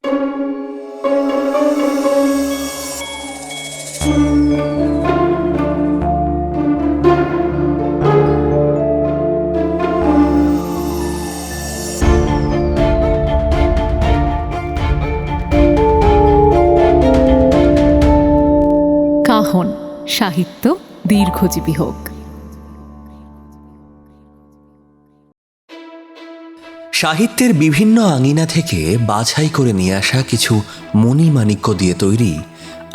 কাহন সাহিত্য দীর্ঘজীবী হোক। সাহিত্যের বিভিন্ন আঙিনা থেকে বাছাই করে নিয়ে আসা কিছু মণিমাণিক্য দিয়ে তৈরি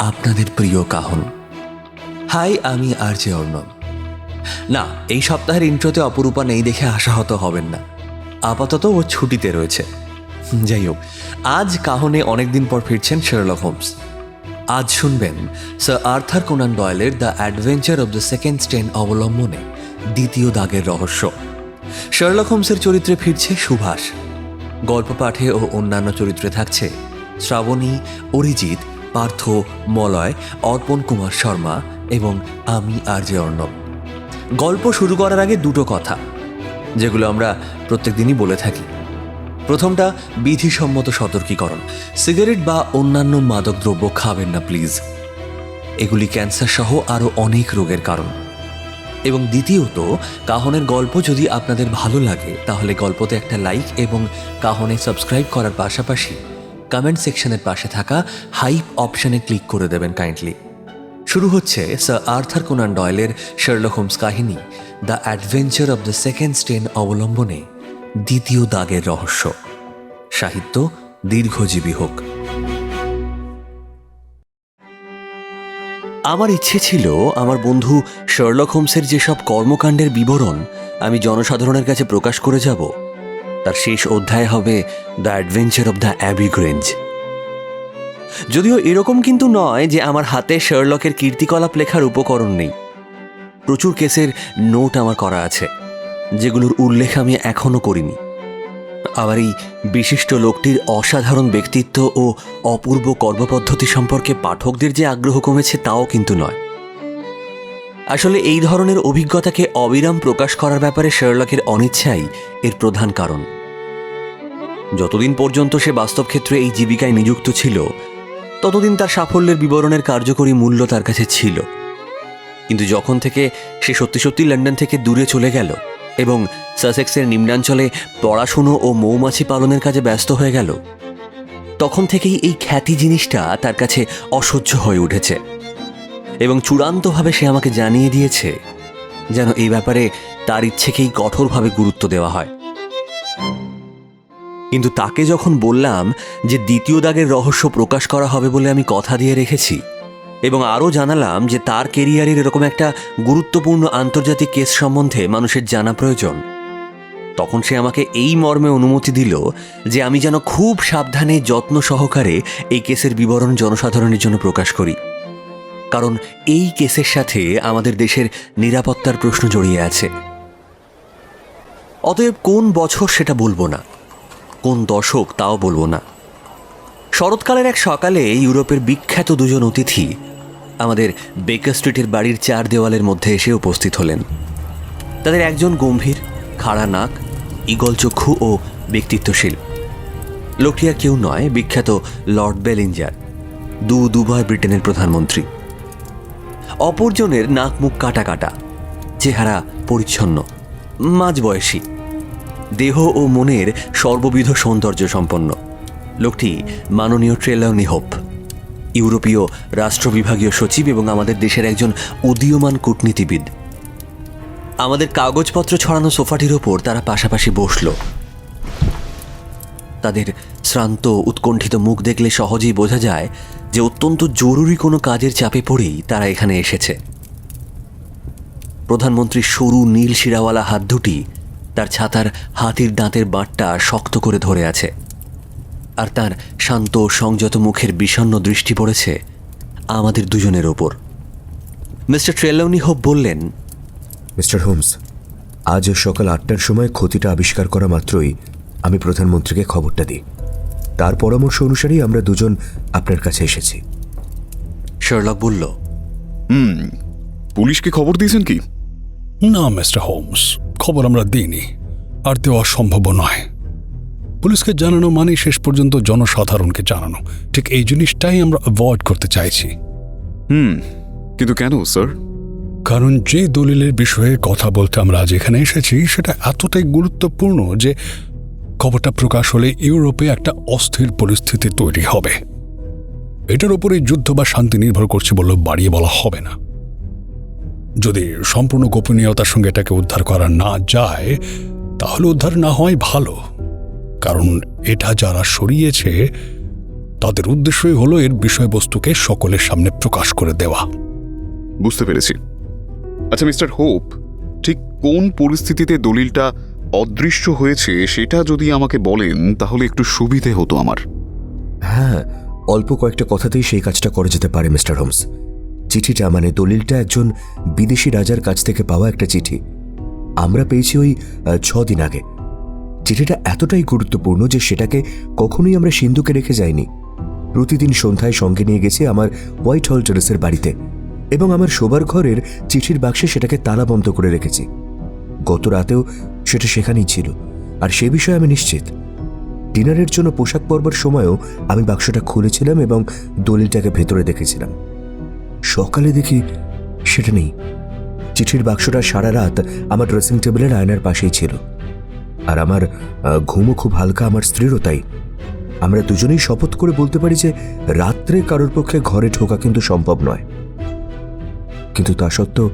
আপনাদের প্রিয় কাহন। হাই, আমি আরজে অর্ণব। না, এই সপ্তাহের ইন্ট্রোতে অপরূপা নেই দেখে আশাহত হবেন না, আপাতত ও ছুটিতে রয়েছে। যাই হোক, আজ কাহনে অনেকদিন পর ফিরছেন শার্লক হোমস। আজ শুনবেন স্যার আর্থার কোনান ডয়েলের the adventure of the second stain অবলম্বনে দ্বিতীয় দাগের রহস্য। শার্লক হোমসের চরিত্রে ফিরছে সুভাষ। গল্প পাঠে ও অন্যান্য চরিত্রে থাকছে শ্রাবণী, অরিজিৎ, পার্থ, মলয়, অর্পণ কুমার শর্মা এবং আমি আরজে অর্ণব। গল্প শুরু করার আগে দুটো কথা যেগুলো আমরা প্রত্যেকদিনই বলে থাকি। প্রথমটা বিধিসম্মত সতর্কীকরণ, সিগারেট বা অন্যান্য মাদক দ্রব্য খাবেন না প্লিজ, এগুলি ক্যান্সার সহ আরও অনেক রোগের কারণ। এবং দ্বিতীয়ত, কাহনের গল্প যদি আপনাদের ভালো লাগে তাহলে গল্পতে একটা লাইক এবং কাহনে সাবস্ক্রাইব করার পাশাপাশি কমেন্ট সেকশনের পাশে থাকা হাইপ অপশনে ক্লিক করে দেবেন কাইন্ডলি। শুরু হচ্ছে স্যার আর্থার কোনান ডয়েলের শার্লক হোমস কাহিনী the adventure of the second stain অবলম্বনে দ্বিতীয় দাগের রহস্য। সাহিত্য দীর্ঘজীবী হোক। আমার ইচ্ছে ছিল আমার বন্ধু শার্লক হোমসের যেসব কর্মকাণ্ডের বিবরণ আমি জনসাধারণের কাছে প্রকাশ করে যাব, তার শেষ অধ্যায় হবে the adventure of the Abbey Grange. যদিও এরকম কিন্তু নয় যে আমার হাতে শার্লকের কীর্তিকলাপ লেখার উপকরণ নেই। প্রচুর কেসের নোট আমার করা আছে, যেগুলোর উল্লেখ আমি এখনো করিনি। আবার এই বিশিষ্ট লোকটির অসাধারণ ব্যক্তিত্ব ও অপূর্ব কর্মপদ্ধতি সম্পর্কে পাঠকদের যে আগ্রহ কমেছে তাও কিন্তু নয়। আসলে এই ধরনের অভিজ্ঞতাকে অবিরাম প্রকাশ করার ব্যাপারে শার্লকের অনিচ্ছাই এর প্রধান কারণ। যতদিন পর্যন্ত সে বাস্তব ক্ষেত্রে এই জীবিকায় নিযুক্ত ছিল ততদিন তার সাফল্যের বিবরণের কার্যকরী মূল্য তার কাছে ছিল। কিন্তু যখন থেকে সে সত্যি সত্যি লন্ডন থেকে দূরে চলে গেল এবং সাসেক্সের নিম্নাঞ্চলে পড়াশুনো ও মৌমাছি পালনের কাজে ব্যস্ত হয়ে গেল, তখন থেকেই এই খ্যাতি জিনিসটা তার কাছে অসহ্য হয়ে উঠেছে এবং চূড়ান্তভাবে সে আমাকে জানিয়ে দিয়েছে যেন এই ব্যাপারে তার ইচ্ছেকেই কঠোরভাবে গুরুত্ব দেওয়া হয়। কিন্তু তাকে যখন বললাম যে দ্বিতীয় দাগের রহস্য প্রকাশ করা হবে বলে আমি কথা দিয়ে রেখেছি এবং আরও জানালাম যে তার কেরিয়ারের এরকম একটা গুরুত্বপূর্ণ আন্তর্জাতিক কেস সম্বন্ধে মানুষের জানা প্রয়োজন, তখন সে আমাকে এই মর্মে অনুমতি দিল যে আমি যেন খুব সাবধানে যত্ন সহকারে এই কেসের বিবরণ জনসাধারণের জন্য প্রকাশ করি, কারণ এই কেসের সাথে আমাদের দেশের নিরাপত্তার প্রশ্ন জড়িয়ে আছে। অতএব কোন বছর সেটা বলবো না, কোন দশক তাও বলবো না। শরৎকালের এক সকালে ইউরোপের বিখ্যাত দুজন অতিথি আমাদের বেকার স্ট্রিটের বাড়ির চার দেওয়ালের মধ্যে এসে উপস্থিত হলেন। তাদের একজন গম্ভীর, খাড়া নাক, ঈগল চক্ষু ও ব্যক্তিত্বশীল। লোকটি আর কেউ নয়, বিখ্যাত লর্ড বেলিঞ্জার, দুবার ব্রিটেনের প্রধানমন্ত্রী। অপরজনের নাক মুখ কাটা কাটা, চেহারা পরিচ্ছন্ন, মাঝবয়সী, দেহ ও মনের সর্ববিধ সৌন্দর্য সম্পন্ন। লোকটি মাননীয় ট্রেলাউনি হোপ, ইউরোপীয় রাষ্ট্রবিভাগীয় সচিব এবং আমাদের দেশের একজন উদীয়মান কূটনীতিবিদ। আমাদের কাগজপত্র ছড়ানো সোফাটির ওপর তারা পাশাপাশি বসল। তাদের শ্রান্ত উৎকণ্ঠিত মুখ দেখলে সহজেই বোঝা যায় যে অত্যন্ত জরুরি কোনো কাজের চাপে পড়েই তারা এখানে এসেছে। প্রধানমন্ত্রীর সরু নীল শিরাওয়ালা হাত দুটি তার ছাতার হাতির দাঁতের বাঁটটা শক্ত করে ধরে আছে, আর তার শান্ত সংযত মুখের বিষণ্ণ দৃষ্টি পড়েছে আমাদের দুজনের ওপর। মিস্টার ট্রেলাউনি হোপ বললেন, মিস্টার হোমস, আজ সকাল 8টার সময় ক্ষতিটা আবিষ্কার করা মাত্রই আমি প্রধানমন্ত্রীকে খবরটা দিই। তার পরামর্শ অনুসারেই আমরা দুজন আপনার কাছে এসেছি। শার্লক বলল, পুলিশকে খবর দিয়েছেন কি? না মিস্টার হোমস, খবর আমরা দিইনি, আর দেওয়া সম্ভব নয়। পুলিশকে জানানো মানে শেষ পর্যন্ত জনসাধারণকে জানানো। ঠিক এই জিনিসটাই আমরা অ্যাভয়েড করতে চাইছি। কিন্তু কেন স্যার? কারণ যে দলিলের বিষয়ে কথা বলতে আমরা আজ এখানে এসেছি সেটা এতটাই গুরুত্বপূর্ণ যে খবরটা প্রকাশ হলে ইউরোপে একটা অস্থির পরিস্থিতি তৈরি হবে। এটার উপরে যুদ্ধ বা শান্তি নির্ভর করছে বললেও বাড়িয়ে বলা হবে না। যদি সম্পূর্ণ গোপনীয়তার সঙ্গে এটাকে উদ্ধার করা না যায় তাহলে উদ্ধার না হওয়াই ভালো, কারণ এটা যারা সরিয়েছে তাদের উদ্দেশ্যই হলো এর বিষয়বস্তুকে সকলের সামনে প্রকাশ করে দেওয়া। বুঝতে পেরেছি। আচ্ছা মিস্টার হোপ, ঠিক কোন পরিস্থিতিতে দলিলটা অদৃশ্য হয়েছে সেটা যদি আমাকে বলেন তাহলে একটু সুবিধে হতো আমার। হ্যাঁ, অল্প কয়েকটা কথাতেই সেই কাজটা করা যেতে পারে মিস্টার হোমস। চিঠিটা মানে দলিলটা একজন বিদেশি রাজার কাছ থেকে পাওয়া একটা চিঠি। আমরা পেয়েছি ওই 6 দিন আগে। চিঠিটা এতটাই গুরুত্বপূর্ণ যে সেটাকে কখনোই আমরা সিন্ধুকে রেখে যাইনি। প্রতিদিন সন্ধ্যায় সঙ্গে নিয়ে গেছি আমার হোয়াইট হল টেরেসের বাড়িতে এবং আমার শোবার ঘরের চিঠির বাক্সে সেটাকে তালাবন্ধ করে রেখেছি। গত রাতেও সেটা সেখানেই ছিল, আর সে বিষয়ে আমি নিশ্চিত। ডিনারের জন্য পোশাক পরবার সময়ও আমি বাক্সটা খুলেছিলাম এবং দলিলটাকে ভেতরে দেখেছিলাম। সকালে দেখি সেটা নেই। চিঠির বাক্সটা সারা রাত আমার ড্রেসিং টেবিলের আয়নার পাশেই ছিল। আর আমার ঘুমও খুব হালকা, আমার স্ত্রীরও তাই। আমরা দুজনেই শপথ করে বলতে পারি যে রাত্রে কারোর পক্ষে ঘরে ঢোকা কিন্তু সম্ভব নয়। কিন্তু তা সত্ত্বেও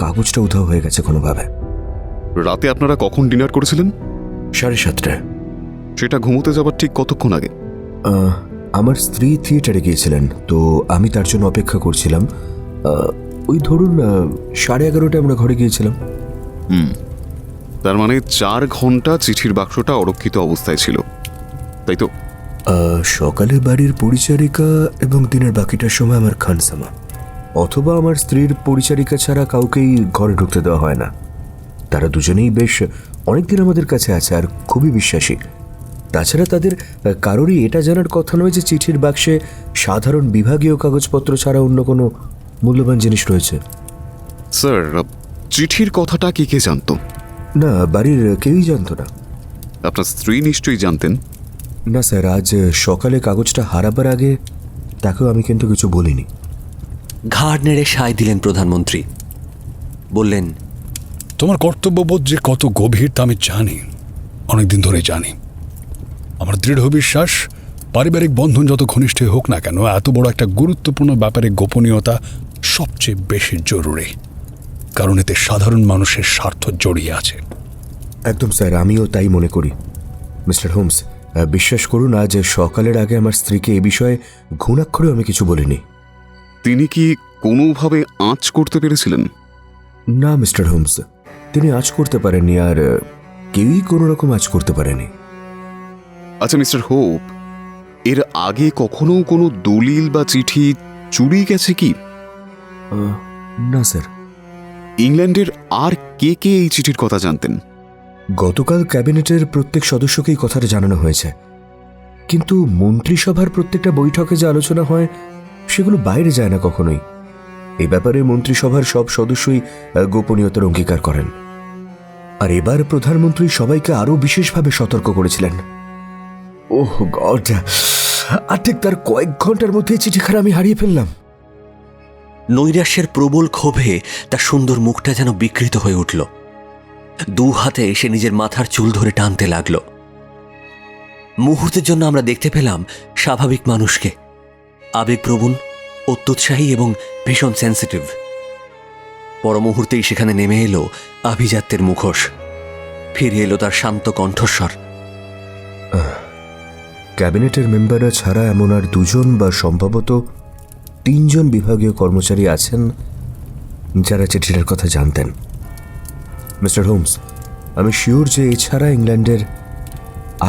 কাগজটা উধাও হয়ে গেছে কোনোভাবে। রাতে আপনারা কখন ডিনার করেছিলেন? 7:30। সেটা ঘুমোতে যাবার ঠিক কতক্ষণ আগে? আমার স্ত্রী থিয়েটারে গিয়েছিলেন, তো আমি তার জন্য অপেক্ষা করছিলাম। ওই ধরুন 11:30টায় আমরা ঘরে গিয়েছিলাম। তার মানে 4 ঘন্টা চিঠির বাক্সটা অরক্ষিত অবস্থায় ছিল, তাই তো? সকালে বাড়ির পরিচারিকা এবং দিনের বাকিটার সময় আমার খানসামা অথবা আমার স্ত্রীর পরিচারিকা ছাড়া কাউকেই ঘরে ঢুকতে দেওয়া হয় না। তারা দুজনেই বেশ অনেকদিন আমাদের কাছে আছে আর খুবই বিশ্বাসী। তাছাড়া তাদের কারোরই এটা জানার কথা নয় যে চিঠির বাক্সে সাধারণ বিভাগীয় কাগজপত্র ছাড়া অন্য কোনো মূল্যবান জিনিস রয়েছে। স্যার, চিঠির কথাটা কে জানতো? না, বাড়ির কেউই জানতো না। আপনার স্ত্রী নিশ্চয়ই জানতেন। না স্যার, আজ সকালে কাগজটা হারাবার আগে তাকেও আমি কিন্তু কিছু বলিনি। ঘাড় নেড়ে সায় দিলেন প্রধানমন্ত্রী। বললেন, তোমার কর্তব্যবোধ যে কত গভীর তা আমি জানি, অনেকদিন ধরে জানি। আমার দৃঢ় বিশ্বাস পারিবারিক বন্ধন যত ঘনিষ্ঠই হোক না কেন, এত বড় একটা গুরুত্বপূর্ণ ব্যাপারে গোপনীয়তা সবচেয়ে বেশি জরুরি, কারণ এতে সাধারণ মানুষের স্বার্থ জড়িয়ে আছে। একদম স্যার, আমিও তাই মনে করি। মিস্টার হোমস, বিশ্বাস করুন আজ সকালের আগে আমার স্ত্রীকে এ বিষয়ে ঘুণাক্ষরেও আমি কিছু বলিনি। তিনি কি কোনোভাবে আঁচ করতে পেরেছিলেন? না মিস্টার হোমস, তিনি আঁচ করতে পারেননি, আর কেউই কোনো রকম আঁচ করতে পারেনি। আচ্ছা মিস্টার হোপ, এর আগে কখনো কোনো দলিল বা চিঠি চুরি গেছে কি? না স্যার। ইংল্যান্ডের আর কে এই চিঠির কথা জানতেন? গতকাল ক্যাবিনেটের প্রত্যেক সদস্যকেই কথাটা জানানো হয়েছে, কিন্তু মন্ত্রিসভার প্রত্যেকটা বৈঠকে যে আলোচনা হয় সেগুলো বাইরে যায় না কখনোই। এ ব্যাপারে মন্ত্রিসভার সব সদস্যই গোপনীয়তার অঙ্গীকার করেন। আর এবার প্রধানমন্ত্রী সবাইকে আরো বিশেষভাবে সতর্ক করেছিলেন। ওহ গড, আর ঠিক তার কয়েক ঘন্টার মধ্যে চিঠিখানা আমি হারিয়ে ফেললাম। নৈরাশ্যের প্রবল ক্ষোভে তার সুন্দর মুখটা যেন বিকৃত হয়ে উঠল। 2 হাতে সে নিজের মাথার চুল ধরে টানতে লাগল। মুহূর্তের জন্য আমরা দেখতে পেলাম স্বাভাবিক মানুষকে, আবেগপ্রবণ, অত্যুৎসাহী এবং ভীষণ সেন্সিটিভ। পর মুহূর্তেই সেখানে নেমে এলো আভিজাত্যের মুখোশ, ফিরে এলো তার শান্ত কণ্ঠস্বর। ক্যাবিনেটের মেম্বাররা ছাড়া এমন আর 2 জন বা সম্ভবত 3 জন বিভাগীয় কর্মচারী আছেন যারা চিঠিটার কথা জানতেন। মিস্টার হোমস, আমি শিওর যে এছাড়া ইংল্যান্ডের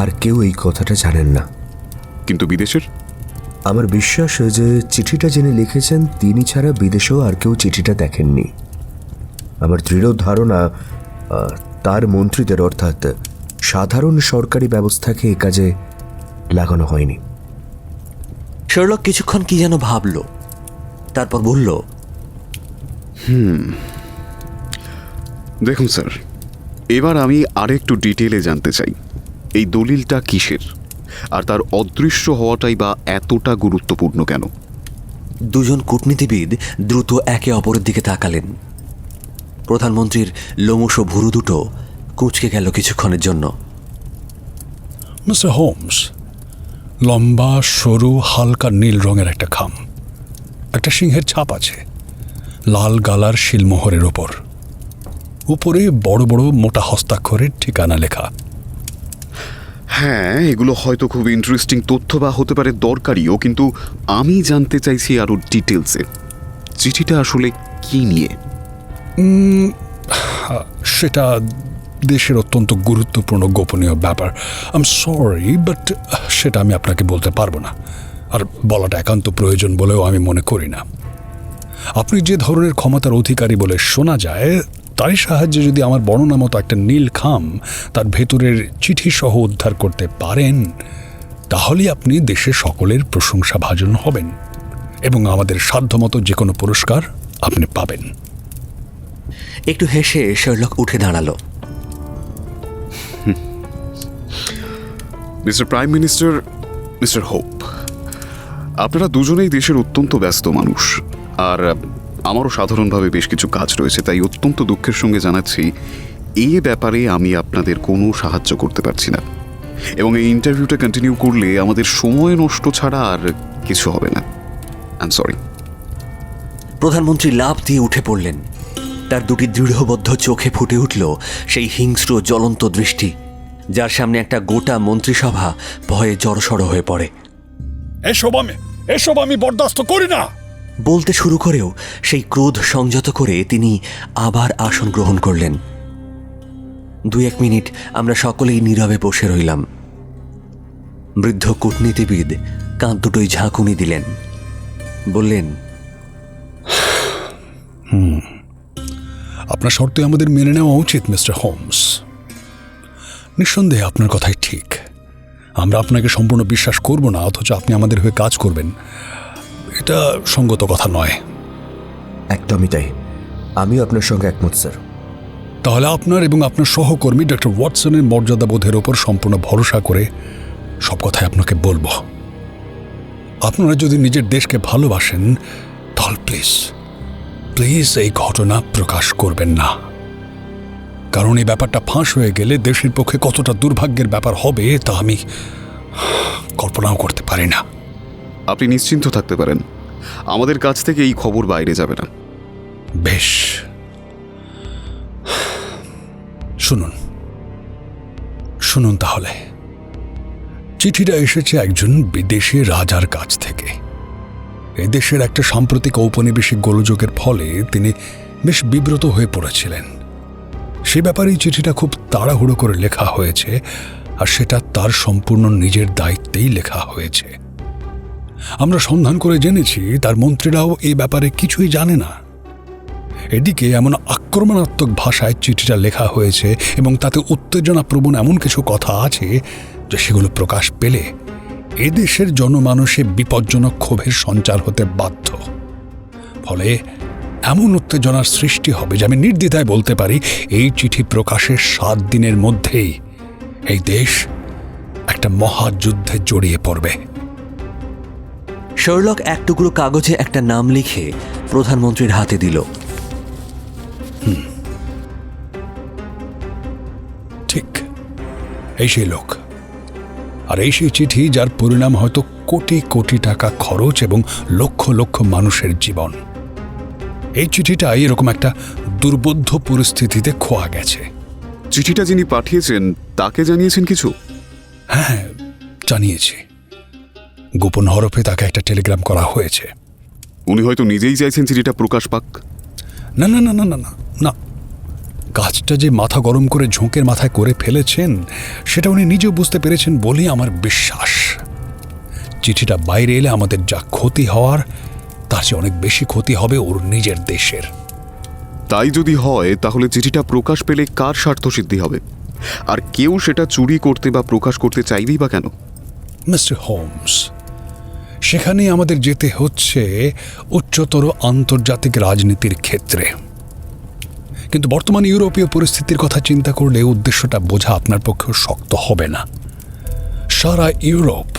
আর কেউ এই কথাটা জানেন না। কিন্তু বিদেশের? আমার বিশ্বাস যে চিঠিটা যিনি লিখেছেন তিনি ছাড়া বিদেশেও আর কেউ চিঠিটা দেখেননি। আমার দৃঢ় ধারণা তার মন্ত্রীদের অর্থাৎ সাধারণ সরকারি ব্যবস্থাকে এ কাজে লাগানো হয়নি। শার্লক কিছুক্ষণ কি যেন ভাবল, তারপর বলল, দেখুন স্যার, এবার আমি আরেকটু ডিটেলে জানতে চাই। এই দলিলটা কিসের, আর তার অদৃশ্য হওয়াটাই বা এতটা গুরুত্বপূর্ণ কেন? দুজন কূটনীতিবিদ দ্রুত একে অপরের দিকে তাকালেন। প্রধানমন্ত্রীর লোমশ ভুরু দুটো কুঁচকে গেল কিছুক্ষণের জন্য। মিস্টার হোমস, লম্বা সরু হালকা নীল রঙের একটা খাম, একটা সিংহের ছাপ আছে লাল গালার শিলমোহরের ওপর, উপরে বড় বড় মোটা হস্তাক্ষরের ঠিকানা লেখা। হ্যাঁ, এগুলো হয়তো খুব ইন্টারেস্টিং তথ্য বা হতে পারে দরকারিও, কিন্তু আমি জানতে চাইছি আরো ডিটেলসে চিঠিটা আসলে কি নিয়ে। সেটা দেশের অত্যন্ত গুরুত্বপূর্ণ গোপনীয় ব্যাপার। আই এম সরি, বাট সেটা আমি আপনাকে বলতে পারবো না, আর বলাটা একান্ত প্রয়োজন বলেও আমি মনে করি না। আপনি যে ধরনের ক্ষমতার অধিকারী বলে শোনা যায়, তারই সাহায্যে যদি আমার বর্ণনা মতো একটা নীল খাম তার ভেতরের চিঠি সহ উদ্ধার করতে পারেন, তাহলেই আপনি দেশের সকলের প্রশংসা ভাজন হবেন এবং আমাদের সাধ্যমতো যে কোনো পুরস্কার আপনি পাবেন। একটু হেসে শার্লক উঠে দাঁড়ালো। Mister prime minister, mister hope, আপনারা দুজনেই দেশের অত্যন্ত ব্যস্ত মানুষ, আর আমারও সাধারণভাবে বেশ কিছু কাজ রয়েছে, তাই অত্যন্ত দুঃখের সঙ্গে জানাচ্ছি এই ব্যাপারে আমি আপনাদের কোনো সাহায্য করতে পারছি না, এবং এই ইন্টারভিউটা কন্টিনিউ করলে আমাদের সময় নষ্ট ছাড়া আর কিছু হবে না। I am sorry. প্রধানমন্ত্রী লাফ দিয়ে উঠে পড়লেন। তার দুটি দৃঢ়বদ্ধ চোখে ফুটে উঠল সেই হিংস্র জ্বলন্ত দৃষ্টি, যার সামনে একটা গোটা মন্ত্রিসভা ভয়ে জড়সড় হয়ে পড়ে। এসব আমি বরদাস্ত করি না। বলতে শুরু করেও সেই ক্রোধ সংযত করে তিনি আবার আসন গ্রহণ করলেন। 2-1 মিনিট আমরা সকলেই নীরবে বসে রইলাম। বৃদ্ধ কূটনীতিবিদ কাঁধ দুটোই ঝাঁকুনি দিলেন, বললেন, আপনার শর্তে আমাদের মেনে নেওয়া উচিত মিস্টার হোমস। নিঃসন্দেহে আপনার কথাই ঠিক। আমরা আপনাকে সম্পূর্ণ বিশ্বাস করব না, অথচ আপনি আমাদের হয়ে কাজ করবেন, এটা সঙ্গত কথা নয়। একদমই তাই, আমিও আপনার সঙ্গে একমত স্যার। তাহলে আপনার এবং আপনার সহকর্মী ডক্টর ওয়াটসনের মর্যাদাবোধের ওপর সম্পূর্ণ ভরসা করে সব কথাই আপনাকে বলবো। আপনারা যদি নিজের দেশকে ভালোবাসেন, তাহলে প্লিজ প্লিজ এই ঘটনা প্রকাশ করবেন না, কারণ এই ব্যাপারটা ফাঁস হয়ে গেলে দেশের পক্ষে কতটা দুর্ভাগ্যের ব্যাপার হবে তা আমি কল্পনাও করতে পারি না। আপনি নিশ্চিন্ত থাকতে পারেন, আমাদের কাছ থেকে এই খবর বাইরে যাবে না। বেশ, শুনুন শুনুন তাহলে। চিঠিটা এসেছে একজন বিদেশি রাজার কাছ থেকে। এই দেশের একটা সাম্প্রতিক ঔপনিবেশিক গোলযোগের ফলে তিনি বেশ বিব্রত হয়ে পড়েছিলেন। সে ব্যাপারে এই চিঠিটা খুব তাড়াহুড়ো করে লেখা হয়েছে, আর সেটা তার সম্পূর্ণ নিজের দায়িত্বেই লেখা হয়েছে। আমরা সন্ধান করে জেনেছি তার মন্ত্রীরাও এই ব্যাপারে কিছুই জানে না। এদিকে এমন আক্রমণাত্মক ভাষায় চিঠিটা লেখা হয়েছে এবং তাতে উত্তেজনাপ্রবণ এমন কিছু কথা আছে যে সেগুলো প্রকাশ পেলে এদেশের জনমানসে বিপজ্জনক ক্ষোভের সঞ্চার হতে বাধ্য। ফলে এমন উত্তেজনার সৃষ্টি হবে যে আমি নির্দ্বিধায় বলতে পারি এই চিঠি প্রকাশের 7 দিনের মধ্যেই এই দেশ একটা মহাযুদ্ধে জড়িয়ে পড়বে। শার্লক এক টুকরো কাগজে একটা নাম লিখে প্রধানমন্ত্রীর হাতে দিল। ঠিক, এই সেই লোক, আর এই সেই চিঠি যার পরিণাম হয়তো কোটি কোটি টাকা খরচ এবং লক্ষ লক্ষ মানুষের জীবন। এই চিঠিটা এরকম একটা দুর্বোধ্য পরিস্থিতিতে খোয়া গেছে। চিঠিটা যিনি পাঠিয়েছেন তাকে জানিয়েছেন কিছু? হ্যাঁ, জানিয়েছি। গোপন হরফে তাকে একটা টেলিগ্রাম করা হয়েছে। উনি হয়তো নিজেই চাইছেন চিঠিটা প্রকাশ পাক। না না না না না না না, কাজটা যে মাথা গরম করে ঝোঁকের মাথায় করে ফেলেছেন সেটা উনি নিজেও বুঝতে পেরেছেন বলেই আমার বিশ্বাস। চিঠিটা বাইরে এলে আমাদের যা ক্ষতি হওয়ার তার চেয়ে অনেক বেশি ক্ষতি হবে ওর নিজের দেশের। তাই যদি হয় তাহলে চিঠিটা প্রকাশ পেলে কার স্বার্থসিদ্ধি হবে? আর কেউ সেটা চুরি করতে বা প্রকাশ করতে চাইবেই বা কেন? মিস্টার হোমস, সেখানেই আমাদের যেতে হচ্ছে উচ্চতর আন্তর্জাতিক রাজনীতির ক্ষেত্রে। কিন্তু বর্তমান ইউরোপীয় পরিস্থিতির কথা চিন্তা করলে উদ্দেশ্যটা বোঝা আপনার পক্ষেও শক্ত হবে না। সারা ইউরোপ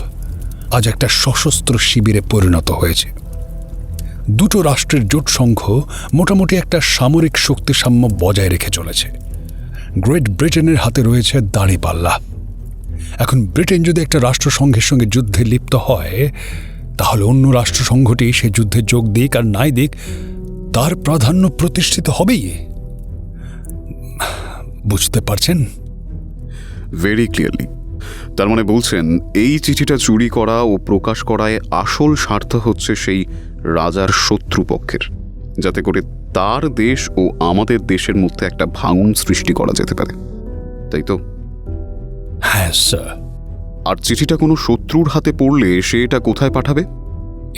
আজ একটা সশস্ত্র শিবিরে পরিণত হয়েছে। দুটো রাষ্ট্রের জোট সংঘ মোটামুটি একটা সামরিক শক্তিসাম্য বজায় রেখে চলেছে। গ্রেট ব্রিটেনের হাতে রয়েছে দাঁড়িপাল্লা। এখন ব্রিটেন যদি একটা রাষ্ট্রসংঘের সঙ্গে যুদ্ধে লিপ্ত হয়, তাহলে অন্য রাষ্ট্রসংঘটি সে যুদ্ধে যোগ দিক আর নাই দিক, তার প্রাধান্য প্রতিষ্ঠিত হবেই। বুঝতে পারছেন? Very clearly. তার মানে বলছেন এই চিঠিটা চুরি করা ও প্রকাশ করায় আসল স্বার্থ হচ্ছে সেই রাজার শত্রুপক্ষের, যাতে করে তার দেশ ও আমাদের দেশের মধ্যে একটা ভাঙন সৃষ্টি করা যেতে পারে, তাই তো? হ্যাঁ স্যার। আর চিঠিটা কোনো শত্রুর হাতে পড়লে সে এটা কোথায় পাঠাবে?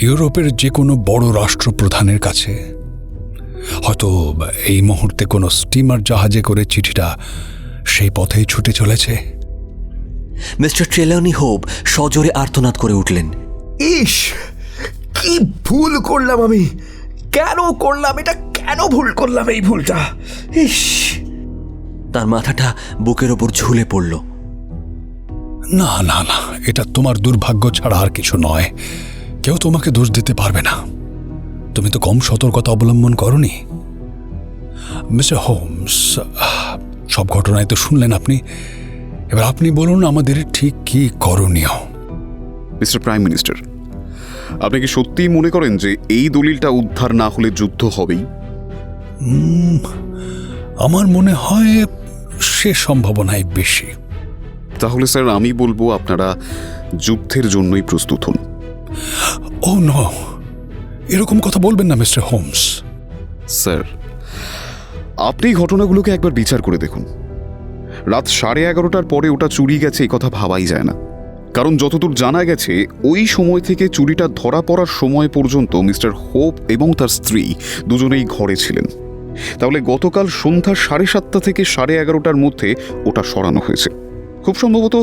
ইউরোপের যে কোনো বড় রাষ্ট্রপ্রধানের কাছে। হয়তো এই মুহূর্তে কোনো স্টিমার জাহাজে করে চিঠিটা সেই পথেই ছুটে চলেছে। মিস্টার ট্রেলনি হোপ সজোরে আর্তনাদ করে উঠলেন। ইস, কি ভুল করলাম আমি! কেন করলাম এটা? কেন ভুল করলাম এই ভুলটা? ইস! তার মাথাটা বুকের ওপর ঝুলে পড়ল। না না না, এটা তোমার দুর্ভাগ্য ছাড়া আর কিছু নয়। কেউ তোমাকে দোষ দিতে পারবে না। তুমি তো কম সতর্কতা অবলম্বন করনি। মিস্টার হোমস, সব ঘটনায় তো শুনলেন আপনি। এবার আপনি বলুন আমাদের ঠিক কি করণীয়। মিস্টার প্রাইম মিনিস্টার, আপনি কি সত্যিই মনে করেন যে এই দলিলটা উদ্ধার না হলে যুদ্ধ হবেই? আমার মনে হয় সে সম্ভাবনাই বেশি। তাহলে স্যার আমি বলবো আপনারা যুদ্ধের জন্যই প্রস্তুত হন। ও নো, এরকম কথা বলবেন না মিস্টার হোমস। স্যার, আপনি ঘটনাগুলোকে একবার বিচার করে দেখুন। রাত 11:30টার পরে ওটা চুরি গেছে এই কথা ভাবাই যায় না, কারণ যতদূর জানা গেছে ওই সময় থেকে চুরিটা ধরা পড়ার সময় পর্যন্ত মিস্টার হোপ এবং তার স্ত্রী দুজনেই ঘরে ছিলেন। তাহলে গতকাল সন্ধ্যা 7:30 থেকে 11:30টার মধ্যে ওটা সরানো হয়েছে। খুব সম্ভবত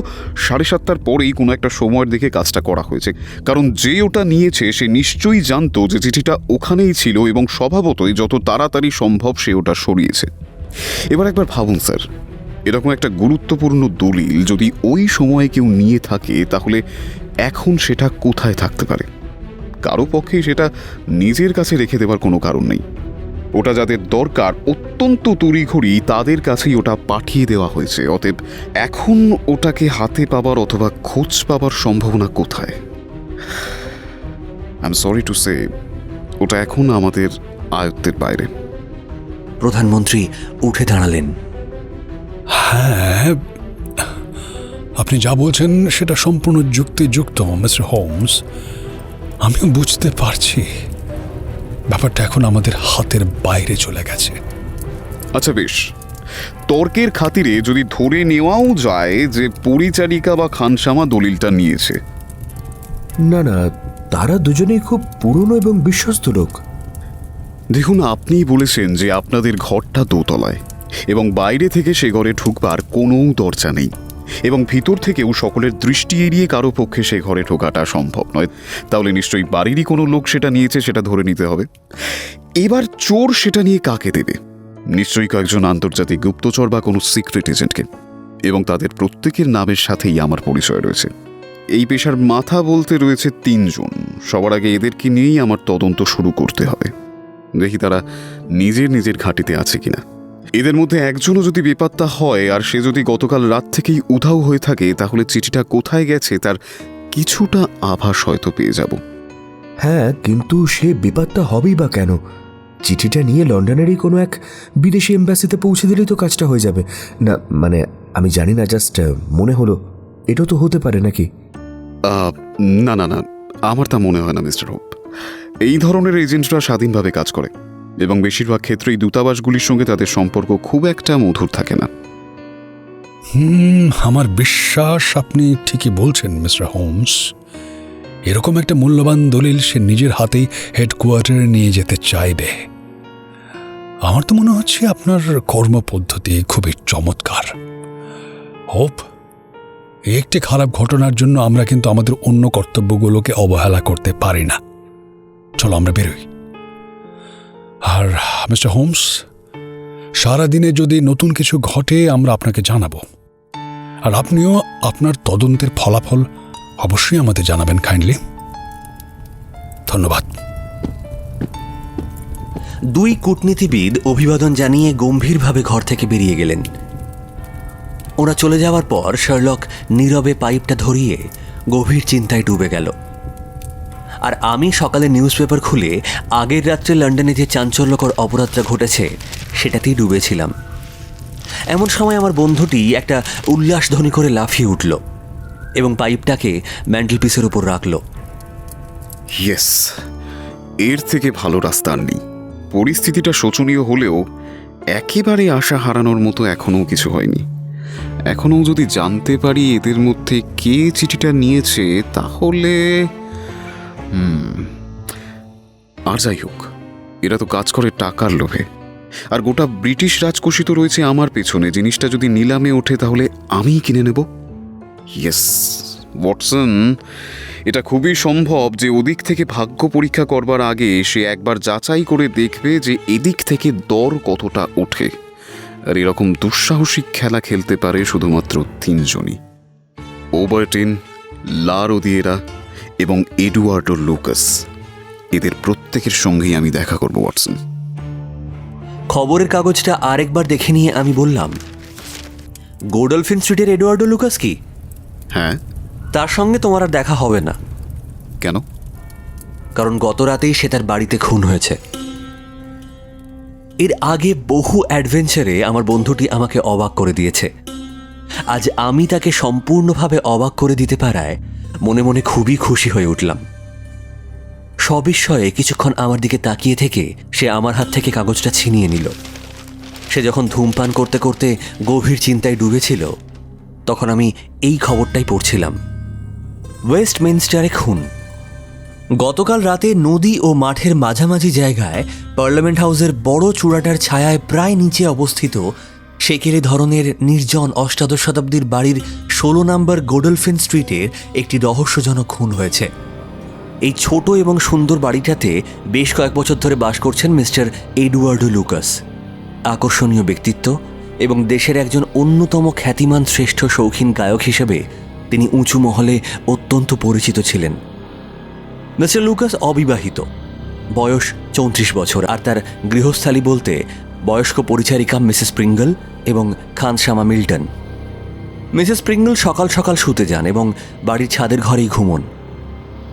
7:30টার পরেই কোনো একটা সময়ের দিকে কাজটা করা হয়েছে, কারণ যে ওটা নিয়েছে সে নিশ্চয়ই জানতো যে চিঠিটা ওখানেই ছিল এবং স্বভাবতই যত তাড়াতাড়ি সম্ভব সে ওটা সরিয়েছে। এবার একবার ভাবুন স্যার, এরকম একটা গুরুত্বপূর্ণ দলিল যদি ওই সময়ে কেউ নিয়ে থাকে, তাহলে এখন সেটা কোথায় থাকতে পারে? কারো পক্ষেই সেটা নিজের কাছে রেখে দেওয়ার কোনো কারণ নেই। ওটা যাদের দরকার অত্যন্ত তড়িঘড়ি তাদের কাছেই ওটা পাঠিয়ে দেওয়া হয়েছে। অতএব এখন ওটাকে হাতে পাবার অথবা খোঁজ পাবার সম্ভাবনা কোথায়? I am sorry to say, ওটা এখন আমাদের আয়ত্তের বাইরে। প্রধানমন্ত্রী উঠে দাঁড়ালেন। হ্যাঁ, আপনি যা বলছেন সেটা সম্পূর্ণ যুক্তিযুক্ত মিস্টার হোমস। আমিও বুঝতে পারছি ব্যাপারটা এখন আমাদের হাতের বাইরে চলে গেছে। আচ্ছা বেশ, তর্কের খাতিরে যদি ধরে নেওয়াও যায় যে পরিচারিকা বা খানসামা দলিলটা নিয়েছে। না না, তারা দুজনেই খুব পুরনো এবং বিশ্বস্ত লোক। দেখুন, আপনিই বলেছেন যে আপনাদের ঘরটা দোতলায় এবং বাইরে থেকে সে ঘরে ঢুকবার কোনো দরজা নেই, এবং ভিতর থেকেও সকলের দৃষ্টি এড়িয়ে কারো পক্ষে সে ঘরে ঢোকাটা সম্ভব নয়। তাহলে নিশ্চয়ই বাড়িরই কোনো লোক সেটা নিয়েছে, সেটা ধরে নিতে হবে। এবার চোর সেটা নিয়ে কাকে দেবে? নিশ্চয়ই কয়েকজন আন্তর্জাতিক গুপ্তচর বা কোনো সিক্রেট এজেন্টকে, এবং তাদের প্রত্যেকের নামের সাথেই আমার পরিচয় রয়েছে। এই পেশার মাথা বলতে রয়েছে 3 জন। সবার আগে এদেরকে নিয়েই আমার তদন্ত শুরু করতে হবে। দেখি তারা নিজের নিজের ঘাঁটিতে আছে কিনা। এদের মধ্যে একজনও যদি বেপাত্তা হয় আর সে যদি গতকাল রাত থেকেই উধাও হয়ে থাকে, তাহলে চিঠিটা কোথায় গেছে তার কিছুটা আভাস হয়তো পেয়ে যাব। হ্যাঁ, কিন্তু সে বিপদটা হবেই বা কেন? চিঠিটা নিয়ে লন্ডনেরই কোনো এক বিদেশি এম্বাসিতে পৌঁছে দিলেই তো কাজটা হয়ে যাবে। না মানে আমি জানি না, জাস্ট মনে হলো এটাও তো হতে পারে নাকি? না না না, আমার তা মনে হয় না মিস্টার হোপ। এই ধরনের এজেন্টরা স্বাধীনভাবে কাজ করে এবং বেশিরভাগ ক্ষেত্রেই দূতাবাসগুলির সঙ্গে তাদের সম্পর্ক খুব একটা মধুর থাকে না। আমার বিশ্বাস আপনি ঠিকই বলছেন মিস্টার হোমস। এরকম একটা মূল্যবান দলিল সে নিজের হাতেই হেডকোয়ার্টারে নিয়ে যেতে চাইবে। আমার তো মনে হচ্ছে আপনার কর্মপদ্ধতি খুবই চমৎকার। হোপ, একটি খারাপ ঘটনার জন্য আমরা কিন্তু আমাদের অন্য কর্তব্যগুলোকে অবহেলা করতে পারি না। চলো আমরা বেরোই। আর মিস্টার হোমস, সারাদিনে যদি নতুন কিছু ঘটে আমরা আপনাকে জানাবো। আর আপনিও আপনার তদন্তের ফলাফল অবশ্যই আমাদের জানাবেন কাইন্ডলি। ধন্যবাদ। দুই কূটনীতিবিদ অভিবাদন জানিয়ে গম্ভীরভাবে ঘর থেকে বেরিয়ে গেলেন। ওরা চলে যাওয়ার পর শার্লক নীরবে পাইপটা ধরিয়ে গভীর চিন্তায় ডুবে গেল। আর আমি সকালে নিউজ পেপার খুলে আগের রাত্রে লন্ডনে যে চাঞ্চল্যকর অপরাধটা ঘটেছে সেটাতেই ডুবেছিলাম। এমন সময় আমার বন্ধুটি একটা উল্লাসধ্বনি করে লাফিয়ে উঠল এবং পাইপটাকে ম্যান্টেলপিসের উপর রাখল। ইয়েস, এর থেকে ভালো রাস্তা আর নেই। পরিস্থিতিটা শোচনীয় হলেও একেবারে আশা হারানোর মতো এখনও কিছু হয়নি। এখনও যদি জানতে পারি এদের মধ্যে কে চিঠিটা নিয়েছে তাহলে আর যাই হোক, এরা তো কাজ করে টাকার লোভে, আর গোটা ব্রিটিশ রাজকোষই তো রয়েছে আমার পেছনে। জিনিসটা যদি নিলামে ওঠে তাহলে আমিই কিনে নেব। ইয়েস ওয়াটসন, এটা খুবই সম্ভব যে ওদিক থেকে ভাগ্য পরীক্ষা করবার আগে সে একবার যাচাই করে দেখবে যে এদিক থেকে দর কতটা ওঠে। আর এরকম দুঃসাহসিক খেলা খেলতে পারে শুধুমাত্র তিনজনই, ওবার্টিন, লা রোদিয়েরা এবং এডুয়ার্ডো লুকাস। এদের প্রত্যেকের সঙ্গেই আমি দেখা করব ওয়াটসন। খবরের কাগজটা আরেকবার দেখে নিয়ে আমি বললাম, গোডলফিন স্ট্রিটের এডওয়ার্ডো লুকাস কি? হ্যাঁ। তার সঙ্গে তোমার আর দেখা হবে না। কেন? কারণ গত রাতেই সে তার বাড়িতে খুন হয়েছে। এর আগে বহু অ্যাডভেঞ্চারে আমার বন্ধুটি আমাকে অবাক করে দিয়েছে। আজ আমি তাকে সম্পূর্ণভাবে অবাক করে দিতে পারায় মনে মনে খুবই খুশি হয়ে উঠলাম। সবিস্ময়ে কিছুক্ষণ আমার দিকে তাকিয়ে থেকে সে আমার হাত থেকে কাগজটা ছিনিয়ে নিল। সে যখন ধূমপান করতে করতে গভীর চিন্তায় ডুবেছিল তখন আমি এই খবরটাই পড়ছিলাম। ওয়েস্টমিনস্টারে খুন। গতকাল রাতে নদী ও মাঠের মাঝামাঝি জায়গায় পার্লামেন্ট হাউসের বড় চূড়াটার ছায়ায় প্রায় নিচে অবস্থিত শেকেলি ধরনের নির্জন অষ্টাদশ শতাব্দীর বাড়ির 16 নম্বর গোডলফিন স্ট্রিটের একটি রহস্যজনক খুন হয়েছে। এই ছোট এবং সুন্দর বাড়িটাতে বেশ কয়েক বছর ধরে বাস করছেন মিস্টার এডওয়ার্ডো লুকাস। আকর্ষণীয় ব্যক্তিত্ব এবং দেশের একজন অন্যতম খ্যাতিমান শ্রেষ্ঠ শৌখিন গায়ক হিসেবে তিনি উঁচু মহলে অত্যন্ত পরিচিত ছিলেন। মিস্টার লুকাস অবিবাহিত, বয়স 34 বছর, আর তার গৃহস্থালী বলতে বয়স্ক পরিচারিকা মিসেস প্রিঙ্গল এবং খানসামা মিল্টন। মিসেস প্রিঙ্গল সকাল সকাল শুতে যান এবং বাড়ির ছাদের ঘরেই ঘুমন।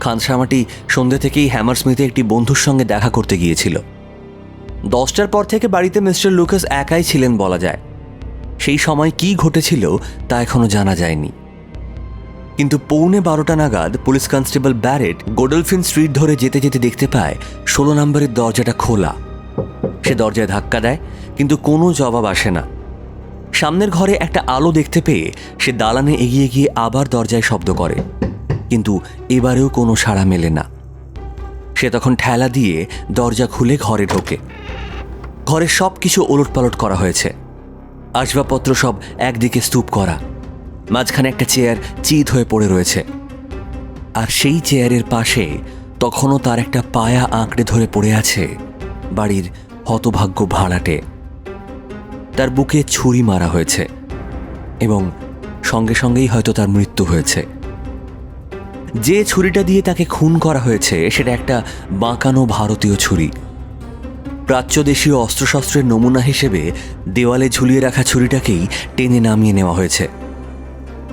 খানসামাটি সন্ধ্যে থেকেই হ্যামারস্মিথে একটি বন্ধুর সঙ্গে দেখা করতে গিয়েছিল। 10টার পর থেকে বাড়িতে মিস্টার লুকাস একাই ছিলেন বলা যায়। সেই সময় কি ঘটেছিল তা এখনো জানা যায়নি। কিন্তু 11:15 নাগাদ পুলিশ কনস্টেবল ব্যারেট গোডলফিন স্ট্রিট ধরে যেতে যেতে দেখতে পায় 16 নম্বরের দরজাটা খোলা। সে দরজায় ধাক্কা দেয় কিন্তু কোনো জবাব আসে না। সামনের ঘরে একটা আলো দেখতে পেয়ে সে দালানে এগিয়ে গিয়ে আবার দরজায় শব্দ করে, কিন্তু এবারেও কোনো সাড়া মেলে না। সে তখন ঠেলা দিয়ে দরজা খুলে ঘরে ঢোকে। ঘরের সব কিছু ওলটপালট করা হয়েছে। আসবাবপত্র সব একদিকে স্তূপ করা। মাঝখানে একটা চেয়ার চিত হয়ে পড়ে রয়েছে, আর সেই চেয়ারের পাশে তখনও তার একটা পায়া আঁকড়ে ধরে পড়ে আছে বাড়ির হতভাগ্য ভাড়াটে। তার বুকে ছুরি মারা হয়েছে এবং সঙ্গে সঙ্গেই হয়তো তার মৃত্যু হয়েছে। যে ছুরিটা দিয়ে তাকে খুন করা হয়েছে সেটা একটা বাঁকানো ভারতীয় ছুরি। প্রাচ্যদেশীয় অস্ত্রশস্ত্রের নমুনা হিসেবে দেওয়ালে ঝুলিয়ে রাখা ছুরিটাকেই টেনে নামিয়ে নেওয়া হয়েছে।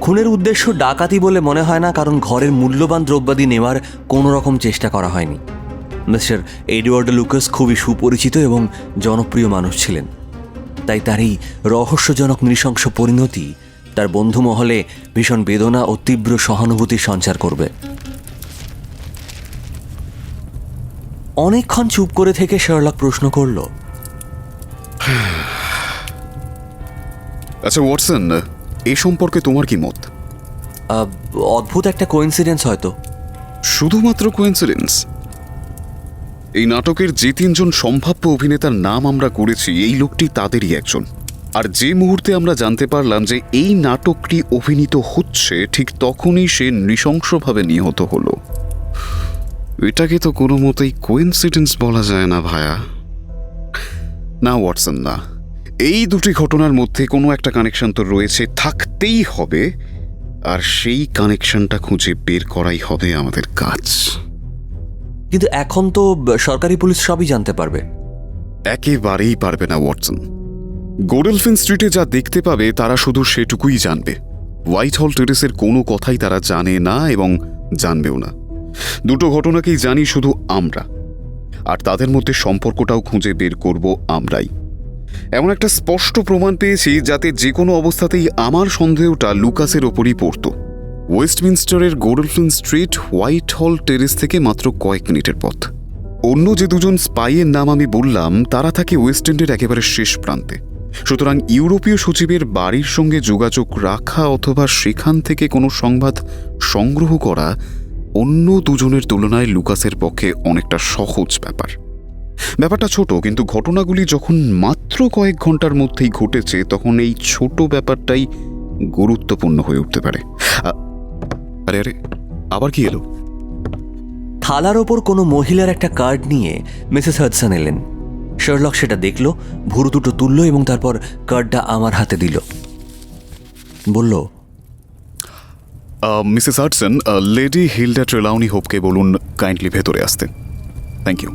খুনের উদ্দেশ্য ডাকাতি বলে মনে হয় না, কারণ ঘরের মূল্যবান দ্রব্যাদি নেওয়ার কোনো রকম চেষ্টা করা হয়নি। মিস্টার এডওয়ার্ডো লুকাস খুবই সুপরিচিত এবং জনপ্রিয় মানুষ ছিলেন, তাই তার এই রহস্যজনক নৃশংস পরিণতি তার বন্ধু মহলে ভীষণ বেদনা ও তীব্র সহানুভূতির সঞ্চার করবে। অনেকক্ষণ চুপ করে থেকে শার্লক প্রশ্ন করল, আচ্ছা ওয়াটসন, এই সম্পর্কে তোমার কি মত? অদ্ভুত একটা কোইন্সিডেন্স হয়তো। শুধুমাত্র কোইন্সিডেন্স? এই নাটকের যে 3 জন সম্ভাব্য অভিনেতার নাম আমরা করেছি এই লোকটি তাদেরই একজন। আর যে মুহূর্তে আমরা জানতে পারলাম যে এই নাটকটি অভিনীত হচ্ছে ঠিক তখনই সে নৃশংসভাবে নিহত হলো। এটাকে তো কোনো মতেই কোইন্সিডেন্স বলা যায় না ভায়া। না ওয়াটসন, না, এই দুটি ঘটনার মধ্যে কোনো একটা কানেকশন তো রয়েছে, থাকতেই হবে, আর সেই কানেকশনটা খুঁজে বের করাই হবে আমাদের কাজ। কিন্তু এখন তো সরকারি পুলিশ সবই জানতে পারবে। একেবারেই পারবে না ওয়াটসন। গোডেলফিন স্ট্রিটে যা দেখতে পাবে তারা শুধু সেটুকুই জানবে। হোয়াইট হল টেরেসের কোনো কথাই তারা জানে না এবং জানবেও না। দুটো ঘটনাকেই জানি শুধু আমরা, আর তাদের মধ্যে সম্পর্কটাও খুঁজে বের করব আমরাই। এমন একটা স্পষ্ট প্রমাণ পেয়েছি যাতে যে কোনো অবস্থাতেই আমার সন্দেহটা লুকাসের ওপরই পড়ত। ওয়েস্টমিনস্টারের গোডেলফিন স্ট্রিট হোয়াইট হল টেরেস থেকে মাত্র কয়েক মিনিটের পথ। অন্য যে দুজন স্পাইয়ের নাম আমি বললাম তারা থাকে ওয়েস্ট এন্ডের একেবারে শেষ প্রান্তে। সুতরাং ইউরোপীয় সচিবের বাড়ির সঙ্গে যোগাযোগ রাখা অথবা সেখান থেকে কোনো সংবাদ সংগ্রহ করা অন্য দুজনের তুলনায় লুকাসের পক্ষে অনেকটা সহজ ব্যাপারটা ছোট, কিন্তু ঘটনাগুলি যখন মাত্র কয়েক ঘন্টার মধ্যেই ঘটেছে তখন এই ছোট ব্যাপারটাই গুরুত্বপূর্ণ হয়ে উঠতে পারে। আরে আরে, আবার কি এলো? থালার ওপর কোনো মহিলার একটা কার্ড নিয়ে মিসেস হাডসন এলেন। শার্লক সেটা দেখল, ভুরু দুটো তুলল এবং তারপর কার্ডটা আমার হাতে দিল। বলল, Mrs Hudson, Lady Hilda Trelawney হোপকে বলুন কাইন্ডলি ভেতরে আসতে। Thank you.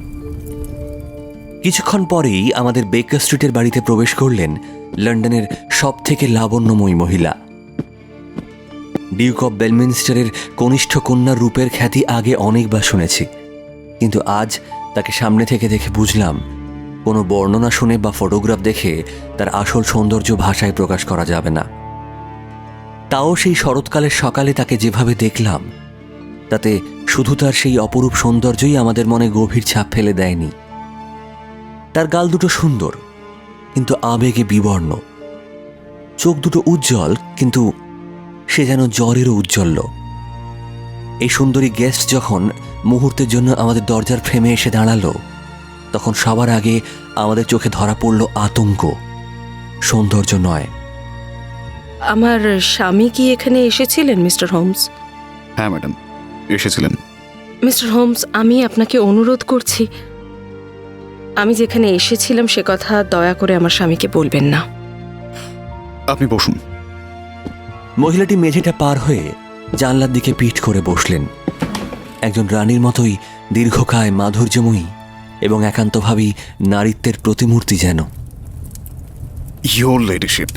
কিছুক্ষণ পরেই আমাদের বেকার স্ট্রিটের বাড়িতে প্রবেশ করলেন লন্ডনের সব থেকে লাবণ্যময়ী মহিলা। ডিউক অব বেলমিনস্টারের কনিষ্ঠ কন্যার রূপের খ্যাতি আগে অনেকবার শুনেছি, কিন্তু আজ তাকে সামনে থেকে দেখে বুঝলাম কোনো বর্ণনা শুনে বা ফটোগ্রাফ দেখে তার আসল সৌন্দর্য ভাষায় প্রকাশ করা যাবে না। তাও সেই শরৎকালের সকালে তাকে যেভাবে দেখলাম তাতে শুধু তার সেই অপরূপ সৌন্দর্যই আমাদের মনে গভীর ছাপ ফেলে দেয়নি। তার গাল দুটো সুন্দর কিন্তু আবেগে বিবর্ণ, চোখ দুটো উজ্জ্বল কিন্তু সে যেন জ্বরেরও উজ্জ্বল্য। এই সুন্দরী গেস্ট যখন মুহূর্তের জন্য আমাদের দরজার ফ্রেমে এসে দাঁড়ালো তখন সবার আগে আমাদের চোখে ধরা পড়ল আতঙ্ক, সৌন্দর্য নয়। আমার স্বামী কি এখানে এসেছিলেন মিস্টার হোমস? হ্যাঁ ম্যাডাম, এসেছিলেন। মিস্টার হোমস, আমি আপনাকে অনুরোধ করছি, আমি যেখানে এসেছিলাম সে কথা দয়া করে আমার স্বামীকে বলবেন না। আপনি বসুন। মহিলাটি মেঝেটা পার হয়ে জানলার দিকে পিঠ করে বসলেন। একজন রানীর মতোই দীর্ঘকায়, মাধুর্যময়ী এবং একান্তভাবেই নারীত্বের প্রতিমূর্তি যেন। ইয়োর লেডিশিপ,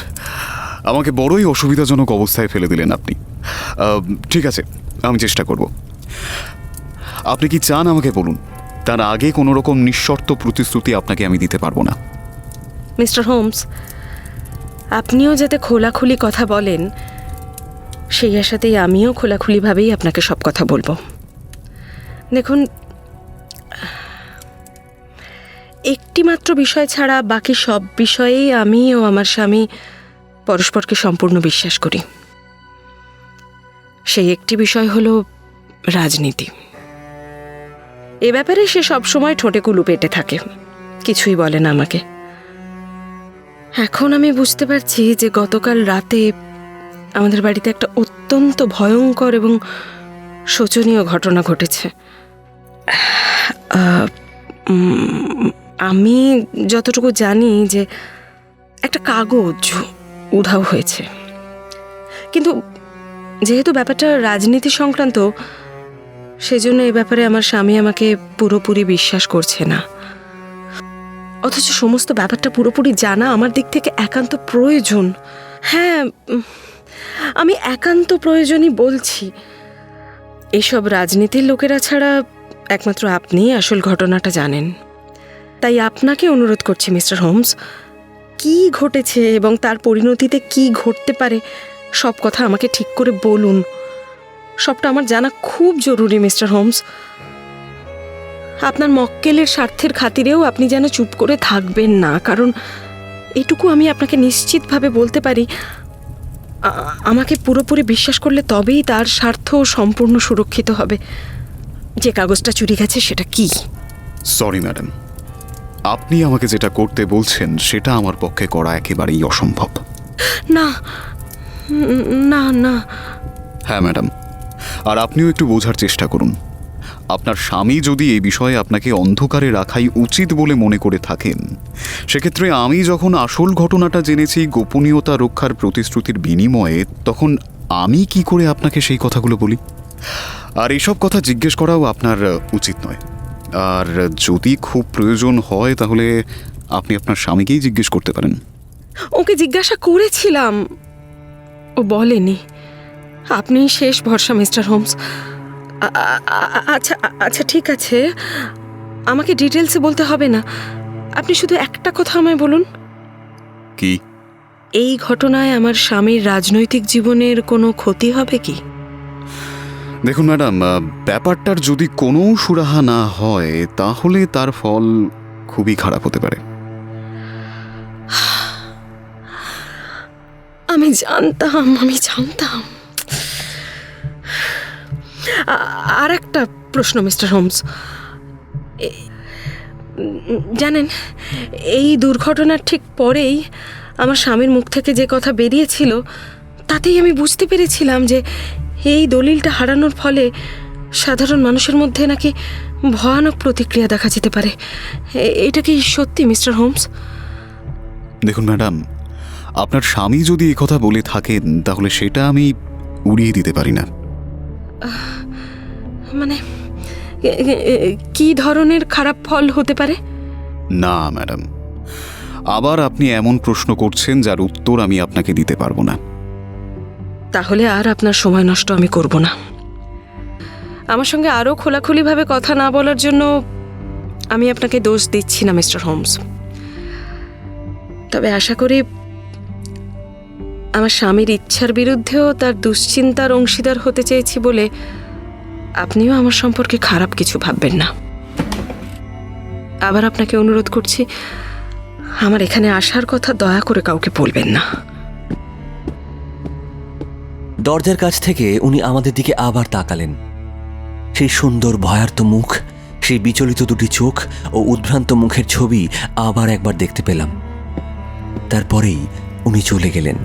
আমাকে বড়ই অসুবিধাজনক অবস্থায় ফেলে দিলেন আপনি। ঠিক আছে, আমি চেষ্টা করব। আপনি কি চান আমাকে বলুন? তার আগে কোনো রকম নিঃশর্ত প্রতিশ্রুতি আপনাকে আমি দিতে পারবো না। মিস্টার হোমস, আপনিও যাতে খোলাখুলি কথা বলেন সেই আশাতেই আমিও খোলাখুলিভাবেই আপনাকে সব কথা বলবো। দেখুন, একটি মাত্র বিষয় ছাড়া বাকি সব বিষয়েই আমি ও আমার স্বামী পরস্পরকে সম্পূর্ণ বিশ্বাস করি। সেই একটি বিষয় হলো রাজনীতি। এ ব্যাপারে সে সবসময় ঠোঁটে কুলু পেটে থাকে, কিছুই বলে না আমাকে। এখন আমি বুঝতে পারছি যে গতকাল রাতে আমাদের বাড়িতে একটা অত্যন্ত ভয়ঙ্কর এবং শোচনীয় ঘটনা ঘটেছে। আমি যতটুকু জানি যে একটা কাগজ উধাও হয়েছে, কিন্তু যেহেতু ব্যাপারটা রাজনীতি সংক্রান্ত সেজন্য এ ব্যাপারে আমার স্বামী আমাকে পুরোপুরি বিশ্বাস করছে না। অথচ সমস্ত ব্যাপারটা পুরোপুরি জানা আমার দিক থেকে একান্ত প্রয়োজন। হ্যাঁ, আমি একান্ত প্রয়োজনই বলছি। এইসব রাজনীতির লোকেরা ছাড়া একমাত্র আপনিই আসল ঘটনাটা জানেন। তাই আপনাকে অনুরোধ করছি মিস্টার হোমস, কি ঘটেছে এবং তার পরিণতিতে কি ঘটতে পারে সব কথা আমাকে ঠিক করে বলুন। সবটা আমার জানা খুব জরুরি মিস্টার হোমস। আপনার মক্কেলের স্বার্থের খাতিরেও আপনি যেন চুপ করে থাকবেন না, কারণ এটুকু আমি আপনাকে নিশ্চিতভাবে বলতে পারি, আমাকে পুরোপুরি বিশ্বাস করলে তবেই তার স্বার্থ সম্পূর্ণ সুরক্ষিত হবে। যে কাগজটা চুরি গেছে সেটা কি? সরি ম্যাডাম, আপনি আমাকে যেটা করতে বলছেন সেটা আমার পক্ষে করা একেবারেই অসম্ভব। না না না। হ্যাঁ ম্যাডাম, আর আপনিও একটু বোঝার চেষ্টা করুন। আপনার স্বামী যদি এই বিষয়ে আপনাকে অন্ধকারে রাখাই উচিত বলে মনে করে থাকেন, সেক্ষেত্রে আমি যখন আসল ঘটনাটা জেনেছি গোপনীয়তা রক্ষার প্রতিশ্রুতির বিনিময়ে, তখন আমি কি করে আপনাকে সেই কথাগুলো বলি? আর এইসব কথা জিজ্ঞেস করাও আপনার উচিত নয়। আর যদি খুব প্রয়োজন হয় তাহলে আপনি আপনার স্বামীকেই জিজ্ঞেস করতে পারেন। ওকে জিজ্ঞাসা করেছিলাম, ও বলেনি। আপনি শেষ ভরসা মিস্টার হোমস। আচ্ছা আচ্ছা, ঠিক আছে, আমাকে ডিটেলসে বলতে হবে না। আপনি শুধু একটা কথা আমায় বলুন, কি? এই ঘটনায় আমার স্বামীর রাজনৈতিক জীবনের কোনো ক্ষতি হবে কি? দেখুন ম্যাডাম, ব্যাপারটার যদি কোনো সুরাহা না হয় তাহলে তার ফল খুবই খারাপ হতে পারে। আমি জানতাম। আর একটা প্রশ্ন মিস্টার হোমস, জানেন এই দুর্ঘটনার ঠিক পরেই আমার স্বামীর মুখ থেকে যে কথা বেরিয়েছিল, তাতেই আমি বুঝতে পেরেছিলাম যে এই দলিলটা হারানোর ফলে সাধারণ মানুষের মধ্যে নাকি ভয়ানক প্রতিক্রিয়া দেখা যেতে পারে। এটা কি সত্যি মিস্টার হোমস? দেখুন ম্যাডাম, আপনার স্বামী যদি এই কথা বলে থাকেন তাহলে সেটা আমি উড়িয়ে দিতে পারি না। মানে কি ধরনের খারাপ ফল হতে পারে? না ম্যাডাম, আবার আপনি এমন প্রশ্ন করছেন যার উত্তর আমি আপনাকে দিতে পারবো না। তাহলে আর আপনার সময় নষ্ট আমি করব না। আমার সঙ্গে আরও খোলাখুলিভাবে কথা না বলার জন্য আমি আপনাকে দোষ দিচ্ছি না মিস্টার হোমস, তবে আশা করি আমার স্বামীর ইচ্ছার বিরুদ্ধেও তার দুশ্চিন্তার অংশীদার হতে চেয়েছি বলে আপনিও আমার সম্পর্কে খারাপ কিছু ভাববেন না। আবার আপনাকে অনুরোধ করছি, আমার এখানে আসার কথা দয়া করে কাউকে বলবেন না। দরজার কাছ থেকে উনি আমাদের দিকে আবার তাকালেন। সেই সুন্দর ভয়ার্ত মুখ, সেই বিচলিত দুটি চোখ ও উদ্ভ্রান্ত মুখের ছবি আবার একবার দেখতে পেলাম। তারপরেই উনি চলে গেলেন।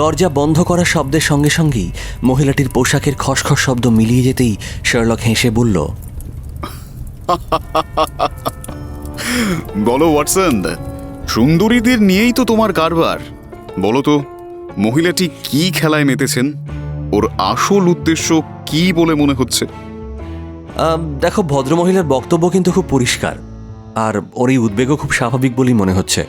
দরজা বন্ধ করার শব্দের সঙ্গে সঙ্গেই মহিলাটির পোশাকের খসখস শব্দ মিলিয়ে যেতেই শার্লক হেসে বলল, বলো ওয়াটসন, সুন্দরীদের নিয়েই তো তোমার কারবার। বলো তো, মহিলাটি কি খেলায় মেতেছেন? ওর আসল উদ্দেশ্য কি বলে মনে হচ্ছে? দেখো, ভদ্রমহিলার বক্তব্য কিন্তু খুব পরিষ্কার, আর ওর এই উদ্বেগও খুব স্বাভাবিক বলেই মনে হচ্ছে।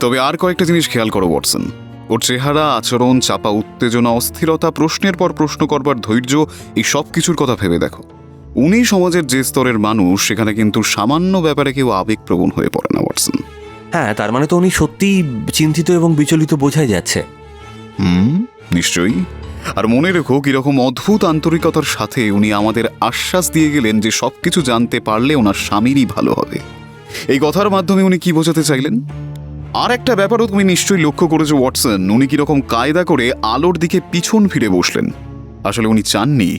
তবে আর কয়েকটা জিনিস খেয়াল করো ওয়াটসন। ওর চেহারা, আচরণ, চাপা উত্তেজনা, অস্থিরতা, প্রশ্নের পর প্রশ্ন করবার ধৈর্য, এই সব কিছুর কথা ভেবে দেখো। উনি সমাজের যে স্তরের মানুষ, সেখানে কিন্তু সামান্য ব্যাপারে কেউ আবেগপ্রবণ হয়ে পড়ে না ওয়াটসন। হ্যাঁ, তার মানে তো উনি সত্যিই চিন্তিত এবং বিচলিত বোঝাই যাচ্ছে। নিশ্চয়ই। আর মনে রেখো, কিরকম অদ্ভুত আন্তরিকতার সাথে উনি আমাদের আশ্বাস দিয়ে গেলেন যে সবকিছু জানতে পারলে ওনার স্বামীরই ভালো হবে। এই কথার মাধ্যমে উনি কি বোঝাতে চাইলেন? আর একটা ব্যাপারও তুমি নিশ্চয়ই লক্ষ্য করেছো ওয়াটসন, উনি কিরকম কায়দা করে আলোর দিকে পিছন ফিরে বসলেন। আসলে উনি চাননি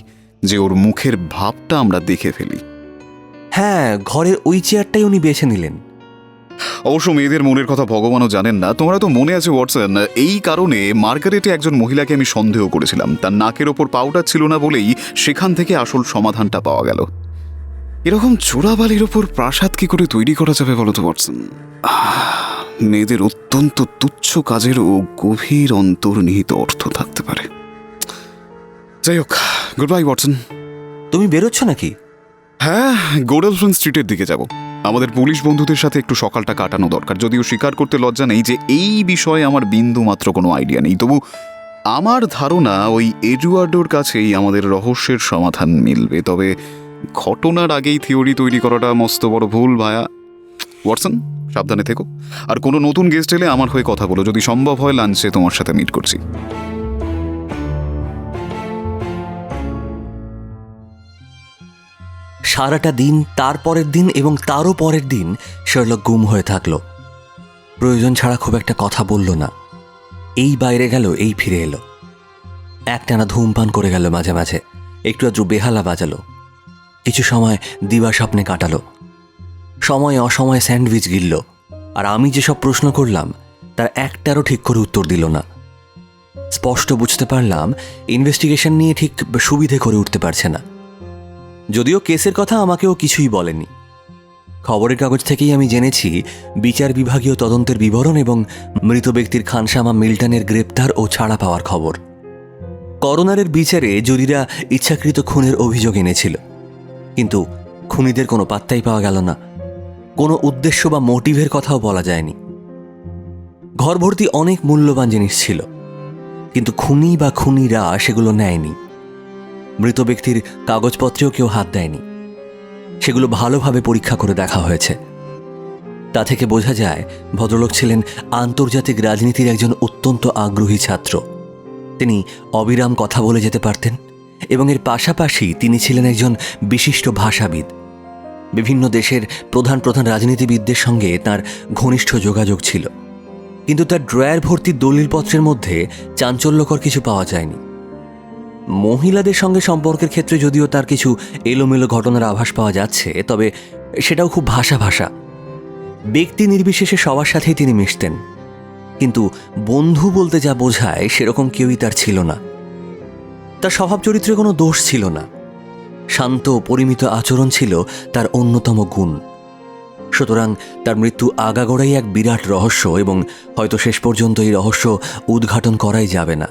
যে ওর মুখের ভাবটা আমরা দেখে ফেলি। হ্যাঁ, ঘরের ওই চেয়ারটাই উনি বেছে নিলেন। অবশ্য মেয়েদের মনের কথা ভগবানও জানেন না। তোমরা তো মনে আছে ওয়াটসন, এই কারণে মার্গারেটে একজন মহিলাকে আমি সন্দেহ করেছিলাম। তার নাকের ওপর পাউডার ছিল না বলেই সেখান থেকে আসল সমাধানটা পাওয়া গেল। এরকম চোরাবালির ওপর প্রাসাদ কি করে তৈরি করা যাবে বলো তো ওয়াটসন? মেয়েদের অত্যন্ত তুচ্ছ কাজেরও গভীর অন্তর্নিহিত অর্থ থাকতে পারে। যাই হোক, গুড বাই ওয়াটসন। তুমি বেরোচ্ছ নাকি? হ্যাঁ, গোডেলফ্রেন্ড স্ট্রিটের দিকে যাব। আমাদের পুলিশ বন্ধুদের সাথে একটু সকালটা কাটানো দরকার। যদিও স্বীকার করতে লজ্জা নেই যে এই বিষয়ে আমার বিন্দু মাত্র কোনো আইডিয়া নেই, তবু আমার ধারণা ওই এডুয়ার্ডোর কাছেই আমাদের রহস্যের সমাধান মিলবে। তবে ঘটনার আগেই থিওরি তৈরি করাটা মস্ত বড় ভুল ভায়া। ওয়াটসন, সাবধানে থেকো। আর কোনো নতুন গেস্ট এলে আমার হয়ে কথা বলো। যদি সম্ভব হয় লাঞ্চে তোমার সাথে মিট করছি। সারাটা দিন, তার পরের দিন এবং তারও পরের দিন শার্লক গুম হয়ে থাকলো। প্রয়োজন ছাড়া খুব একটা কথা বলল না। এই বাইরে গেল, এই ফিরে এলো। একটানা ধূমপান করে গেল, মাঝে মাঝে একটু আদ্রু বেহালা বাজালো। কিছু সময় দিবা স্বপ্নে কাটালো। সময় অসময়ে স্যান্ডউইচ গিলল। আর আমি যেসব প্রশ্ন করলাম তার একটারও ঠিক করে উত্তর দিল না। স্পষ্ট বুঝতে পারলাম ইনভেস্টিগেশন নিয়ে ঠিক সুবিধে করে উঠতে পারছে না। যদিও কেসের কথা আমাকেও কিছুই বলেনি। খবরের কাগজ থেকেই আমি জেনেছি বিচার বিভাগীয় তদন্তের বিবরণ এবং মৃত ব্যক্তির খানসামা মিল্টনের গ্রেপ্তার ও ছাড়া পাওয়ার খবর। করোনারের বিচারে জুরিরা ইচ্ছাকৃত খুনের অভিযোগ এনেছিল, কিন্তু খুনিদের কোনো পাত্তাই পাওয়া গেল না। কোনো উদ্দেশ্য বা মোটিভের কথাও বলা যায়নি। ঘর ভর্তি অনেক মূল্যবান জিনিস ছিল, কিন্তু খুনি বা খুনিরা সেগুলো নেয়নি। মৃত ব্যক্তির কাগজপত্রেও কেউ হাত দেয়নি। সেগুলো ভালোভাবে পরীক্ষা করে দেখা হয়েছে। তা থেকে বোঝা যায় ভদ্রলোক ছিলেন আন্তর্জাতিক রাজনীতির একজন অত্যন্ত আগ্রহী ছাত্র। তিনি অবিরাম কথা বলে যেতে পারতেন এবং এর পাশাপাশি তিনি ছিলেন একজন বিশিষ্ট ভাষাবিদ। বিভিন্ন দেশের প্রধান প্রধান রাজনীতিবিদদের সঙ্গে তার ঘনিষ্ঠ যোগাযোগ ছিল, কিন্তু তার ড্রয়ার ভর্তি দলিলপত্রের মধ্যে চাঞ্চল্যকর কিছু পাওয়া যায়নি। মহিলাদের সঙ্গে সম্পর্কের ক্ষেত্রে যদিও তার কিছু এলোমেলো ঘটনার আভাস পাওয়া যাচ্ছে, তবে সেটাও খুব ভাষা ভাষা। ব্যক্তি নির্বিশেষে সবার সাথেই তিনি মিশতেন, কিন্তু বন্ধু বলতে যা বোঝায় সেরকম কেউই তার ছিল না। তার স্বভাব চরিত্রে কোনো দোষ ছিল না। শান্ত পরিমিত আচরণ ছিল তার অন্যতম গুণ। সুতরাং তার মৃত্যু আগাগোড়াই এক বিরাট রহস্য এবং হয়তো শেষ পর্যন্ত এই রহস্য উদ্ঘাটন করাই যাবে না।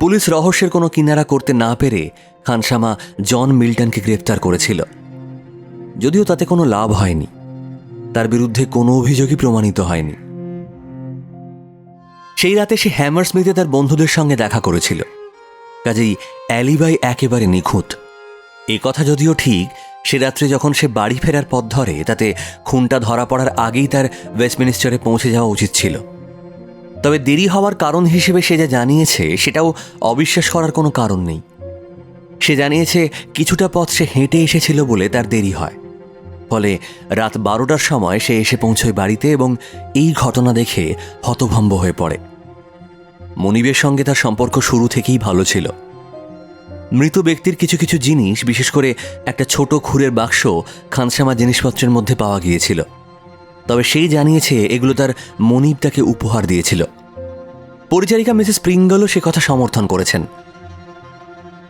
পুলিশ রহস্যের কোনো কিনারা করতে না পেরে খানসামা জন মিল্টনকে গ্রেপ্তার করেছিল, যদিও তাতে কোনো লাভ হয়নি। তার বিরুদ্ধে কোনো অভিযোগই প্রমাণিত হয়নি। সেই রাতে সে হ্যামারস্মিথে তার বন্ধুদের সঙ্গে দেখা করেছিল, কাজেই অ্যালিবাই একেবারে নিখুঁত। এ কথা যদিও ঠিক, সে রাত্রে যখন সে বাড়ি ফেরার পথ ধরে তাতে খুনটা ধরা পড়ার আগেই তার ওয়েস্টমিনিস্টারে পৌঁছে যাওয়া উচিত ছিল। তবে দেরি হওয়ার কারণ হিসেবে সে যা জানিয়েছে সেটাও অবিশ্বাস করার কোনো কারণ নেই। সে জানিয়েছে কিছুটা পথ সে হেঁটে এসেছিল বলে তার দেরি হয়। ফলে রাত 12টার সময় সে এসে পৌঁছয় বাড়িতে এবং এই ঘটনা দেখে হতভম্ব হয়ে পড়ে। মনিবের সঙ্গে তার সম্পর্ক শুরু থেকেই ভালো ছিল। মৃত ব্যক্তির কিছু কিছু জিনিস, বিশেষ করে একটা ছোট খুরের বাক্স খানসামা জিনিসপত্রের মধ্যে পাওয়া গিয়েছিল। তবে সেই জানিয়েছে এগুলো তার মনিব তাকে উপহার দিয়েছিল। পরিচারিকা মিসেস প্রিঙ্গলও সে কথা সমর্থন করেছেন।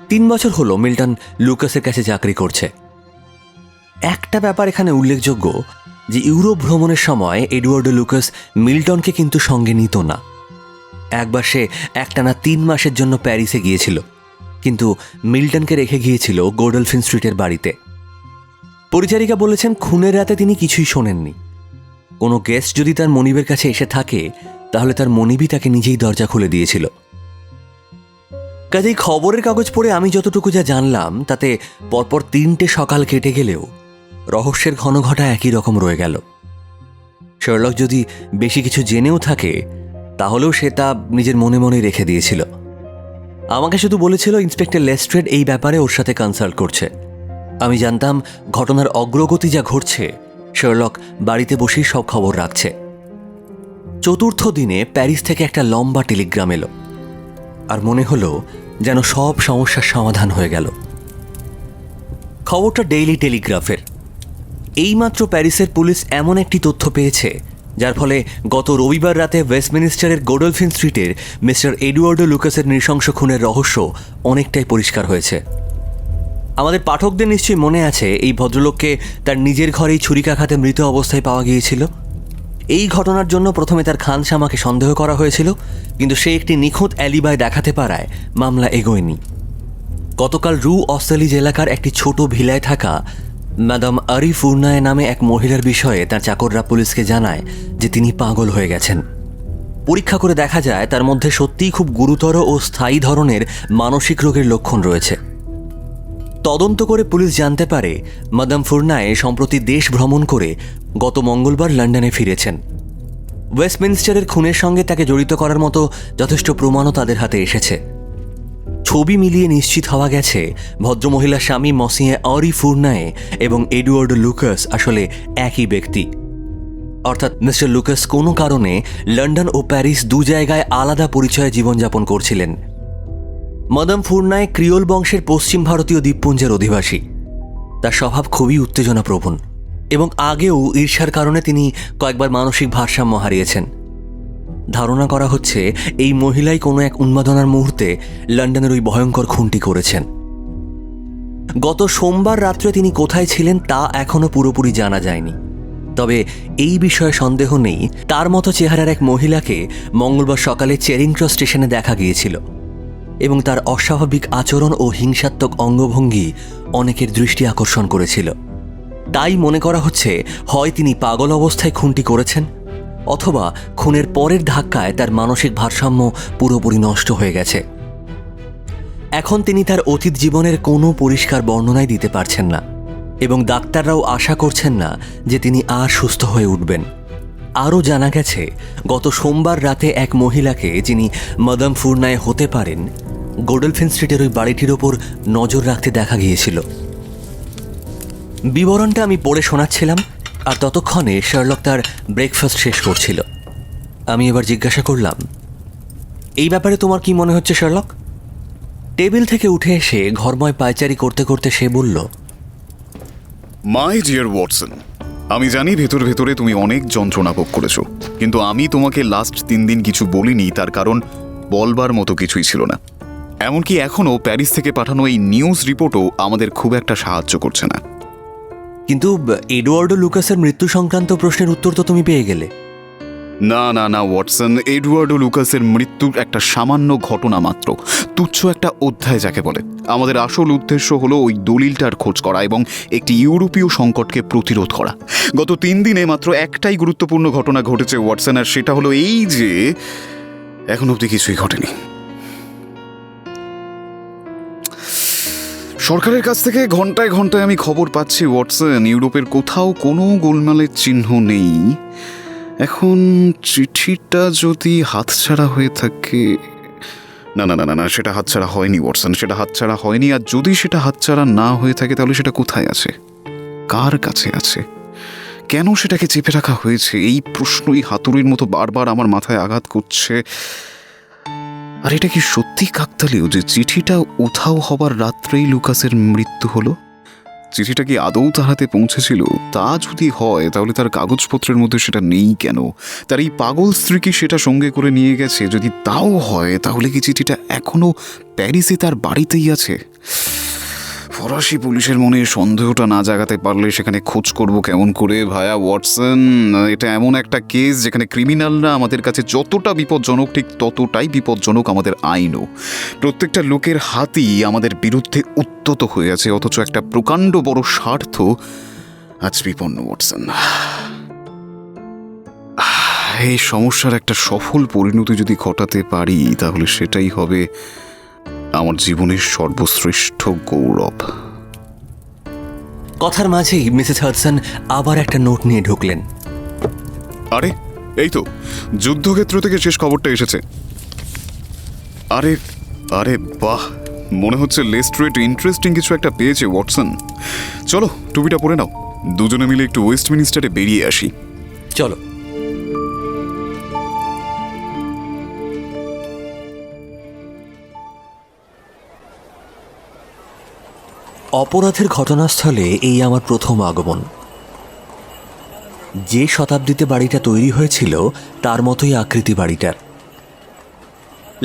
3 বছর হলো মিল্টন লুকাসের কাছে চাকরি করছে। একটা ব্যাপার এখানে উল্লেখযোগ্য যে ইউরোপ ভ্রমণের সময় এডওয়ার্ডো লুকাস মিল্টনকে কিন্তু সঙ্গে নিত না। একবার সে একটানা 3 মাসের জন্য প্যারিসে গিয়েছিল, কিন্তু মিল্টনকে রেখে গিয়েছিল গোডলফিন স্ট্রিটের বাড়িতে। পরিচারিকা বলেছেন খুনের রাতে তিনি কিছুই শোনেননি। কোনো গেস্ট যদি তার মনিবের কাছে এসে থাকে তাহলে তার মনিবই তাকে নিজেই দরজা খুলে দিয়েছিল। কাজেই খবরের কাগজ পড়ে আমি যতটুকু যা জানলাম তাতে পরপর 3টে সকাল কেটে গেলেও রহস্যের ঘনঘটা একই রকম রয়ে গেল। শার্লক যদি বেশি কিছু জেনেও থাকে তাহলেও সে তা নিজের মনে মনে রেখে দিয়েছিল। আমাকে শুধু বলেছিল ইন্সপেক্টর লেস্ট্রেড এই ব্যাপারে ওর সাথে কনসাল্ট করছে। আমি জানতাম ঘটনার অগ্রগতি যা ঘটছে শার্লক বাড়িতে বসেই সব খবর রাখছে। 4র্থ দিনে প্যারিস থেকে একটা লম্বা টেলিগ্রাম এলো, আর মনে হলো যেন সব সমস্যার সমাধান হয়ে গেল। খবরটা ডেইলি টেলিগ্রাফের। এইমাত্র প্যারিসের পুলিশ এমন একটি তথ্য পেয়েছে যার ফলে গত রবিবার রাতে ওয়েস্টমিনিস্টারের গোডলফিন স্ট্রিটের মিস্টার এডওয়ার্ডো লুকাসের নৃশংস খুনের রহস্য অনেকটাই পরিষ্কার হয়েছে। আমাদের পাঠকদের নিশ্চয়ই মনে আছে এই ভদ্রলোককে তার নিজের ঘরেই ছুরিকাঘাতে মৃত অবস্থায় পাওয়া গিয়েছিল। এই ঘটনার জন্য প্রথমে তার খানসামাকে সন্দেহ করা হয়েছিল, কিন্তু সে একটি নিখুঁত অ্যালিবাই দেখাতে পারায় মামলা এগোয়নি। গতকাল রু অস্তেলিজ এলাকার একটি ছোট ভিলায় থাকা ম্যাডাম আরি ফুরনায় নামে এক মহিলার বিষয়ে তার চাকররা পুলিশকে জানায় যে তিনি পাগল হয়ে গেছেন। পরীক্ষা করে দেখা যায় তার মধ্যে সত্যিই খুব গুরুতর ও স্থায়ী ধরনের মানসিক রোগের লক্ষণ রয়েছে। তদন্ত করে পুলিশ জানতে পারে ম্যাডাম ফুরনায় সম্প্রতি দেশ ভ্রমণ করে গত মঙ্গলবার লন্ডনে ফিরেছেন। ওয়েস্টমিনস্টারের খুনের সঙ্গে তাকে জড়িত করার মতো যথেষ্ট প্রমাণও তাদের হাতে এসেছে। ছবি মিলিয়ে নিশ্চিত হওয়া গেছে ভদ্রমহিলার স্বামী মসিয়ে আরি ফুরনায় এবং এডওয়ার্ডো লুকাস আসলে একই ব্যক্তি। অর্থাৎ মিস্টার লুকাস কোনো কারণে লন্ডন ও প্যারিস 2 জায়গায় আলাদা পরিচয়ে জীবনযাপন করছিলেন। ম্যাডাম ফুরনায় ক্রিওল বংশের পশ্চিম ভারতীয় দ্বীপপুঞ্জের অধিবাসী। তার স্বভাব খুবই উত্তেজনাপ্রবণ এবং আগেও ঈর্ষার কারণে তিনি কয়েকবার মানসিক ভারসাম্য হারিয়েছেন। ধারণা করা হচ্ছে এই মহিলাই কোনো এক উন্মাদনার মুহূর্তে লন্ডনের ওই ভয়ঙ্কর খুনটি করেছেন। গত সোমবার রাত্রে তিনি কোথায় ছিলেন তা এখনো পুরোপুরি জানা যায়নি। তবে এই বিষয়ে সন্দেহ নেই, তার মতো চেহারার এক মহিলাকে মঙ্গলবার সকালে চেরিং ক্রস স্টেশনে দেখা গিয়েছিল এবং তার অস্বাভাবিক আচরণ ও হিংসাত্মক অঙ্গভঙ্গি অনেকের দৃষ্টি আকর্ষণ করেছিল। তাই মনে করা হচ্ছে হয় তিনি পাগল অবস্থায় খুনটি করেছেন, অথবা খুনের পরের ধাক্কায় তার মানসিক ভারসাম্য পুরোপুরি নষ্ট হয়ে গেছে। এখন তিনি তার অতীত জীবনের কোনো পরিষ্কার বর্ণনাই দিতে পারছেন না এবং ডাক্তাররাও আশা করছেন না যে তিনি আর সুস্থ হয়ে উঠবেন। আরও জানা গেছে, গত সোমবার রাতে এক মহিলাকে, যিনি মাদাম ফুরনায় হতে পারেন, গোডেলফিন স্ট্রিটের ওই বাড়িটির ওপর নজর রাখতে দেখা গিয়েছিল। বিবরণটা আমি পড়ে শোনাচ্ছিলাম আর ততক্ষণে শার্লক তার ব্রেকফাস্ট শেষ করছিল। আমি এবার জিজ্ঞাসা করলাম, এই ব্যাপারে তোমার কি মনে হচ্ছে শার্লক? টেবিল থেকে উঠে এসে ঘরময় পায়চারি করতে করতে সে বলল, মাই ডিয়ার ওয়াটসন, আমি জানি ভেতর ভেতরে তুমি অনেক যন্ত্রণা ভোগ করেছো, কিন্তু আমি তোমাকে লাস্ট 3 দিন কিছু বলিনি, তার কারণ বলবার মতো কিছুই ছিল না। এমনকি এখনও প্যারিস থেকে পাঠানো এই নিউজ রিপোর্টও আমাদের খুব একটা সাহায্য করছে না। কিন্তু এডওয়ার্ডো লুকাসের মৃত্যু সংক্রান্ত প্রশ্নের উত্তর তো তুমি পেয়ে গেলে। না না না ওয়াটসন, এডওয়ার্ডো লুকাসের মৃত্যুর একটা সামান্য ঘটনা মাত্র, তুচ্ছ একটা অধ্যায় যাকে বলে। আমাদের আসল উদ্দেশ্য হলো ওই দলিলটার খোঁজ করা এবং একটি ইউরোপীয় সংকটকে প্রতিরোধ করা। গত 3 দিনে মাত্র একটাই গুরুত্বপূর্ণ ঘটনা ঘটেছে ওয়াটসন, আর সেটা হলো এই যে এখন অবধি কিছুই ঘটেনি। সরকারের কাছ থেকে ঘন্টায় ঘন্টায় আমি খবর পাচ্ছি ওয়াটসন, ইউরোপের কোথাও কোনো গোলমালের চিহ্ন নেই। এখন চিঠিটা যদি হাতছাড়া হয়ে থাকে, না না না না না, সেটা হাতছাড়া হয়নি ওয়াটসন, সেটা হাতছাড়া হয়নি। আর যদি সেটা হাতছাড়া না হয়ে থাকে তাহলে সেটা কোথায় আছে, কার কাছে আছে, কেন সেটাকে চেপে রাখা হয়েছে? এই প্রশ্নই হাতুড়ির মতো বারবার আমার মাথায় আঘাত করছে। আর এটা কি সত্যি কাকতালীয় যে চিঠিটা উধাও হবার রাত্রেই লুকাসের মৃত্যু হলো? চিঠিটা কি আদৌ তার হাতে পৌঁছেছিল? তা যদি হয় তাহলে তার কাগজপত্রের মধ্যে সেটা নেই কেন? তার এই পাগল স্ত্রী কি সেটা সঙ্গে করে নিয়ে গেছে? যদি তাও হয় তাহলে কি চিঠিটা এখনো প্যারিসে তার বাড়িতেই আছে? ফরাসি পুলিশের মনে সন্দেহটা না জাগাতে পারলে সেখানে খোঁজ করব কেমন করে ভায়া ওয়াটসন? এটা এমন একটা কেস যেখানে ক্রিমিনালরা আমাদের কাছে যতটা বিপজ্জনক ঠিক ততটাই বিপজ্জনক আমাদের আইনও। প্রত্যেকটা লোকের হাতই আমাদের বিরুদ্ধে উত্তত হয়ে আছে, অথচ একটা প্রকাণ্ড বড় স্বার্থ আজ বিপন্ন ওয়াটসন। এই সমস্যার একটা সফল পরিণতি যদি ঘটাতে পারি তাহলে সেটাই হবে আমার জীবনের সর্বশ্রেষ্ঠ গৌরব। কথার মাঝেই মিসেস হাডসন আবার একটা নোট নিয়ে ঢুকলেন। আরে এই তো যুদ্ধক্ষেত্র থেকে শেষ খবরটা এসেছে। আরে আরে বাহ, মনে হচ্ছে লেস্ট্রেট ইন্টারেস্টিং কিছু একটা পেয়েছে ওয়াটসন। চলো টুপিটা পরে নাও, দুজনে মিলে একটু ওয়েস্টমিনিস্টারে বেরিয়ে আসি। চলো। অপরাধের ঘটনাস্থলে এই আমার প্রথম আগমন। যে শতাব্দীতে বাড়িটা তৈরি হয়েছিল তার মতোই আকৃতি বাড়িটার।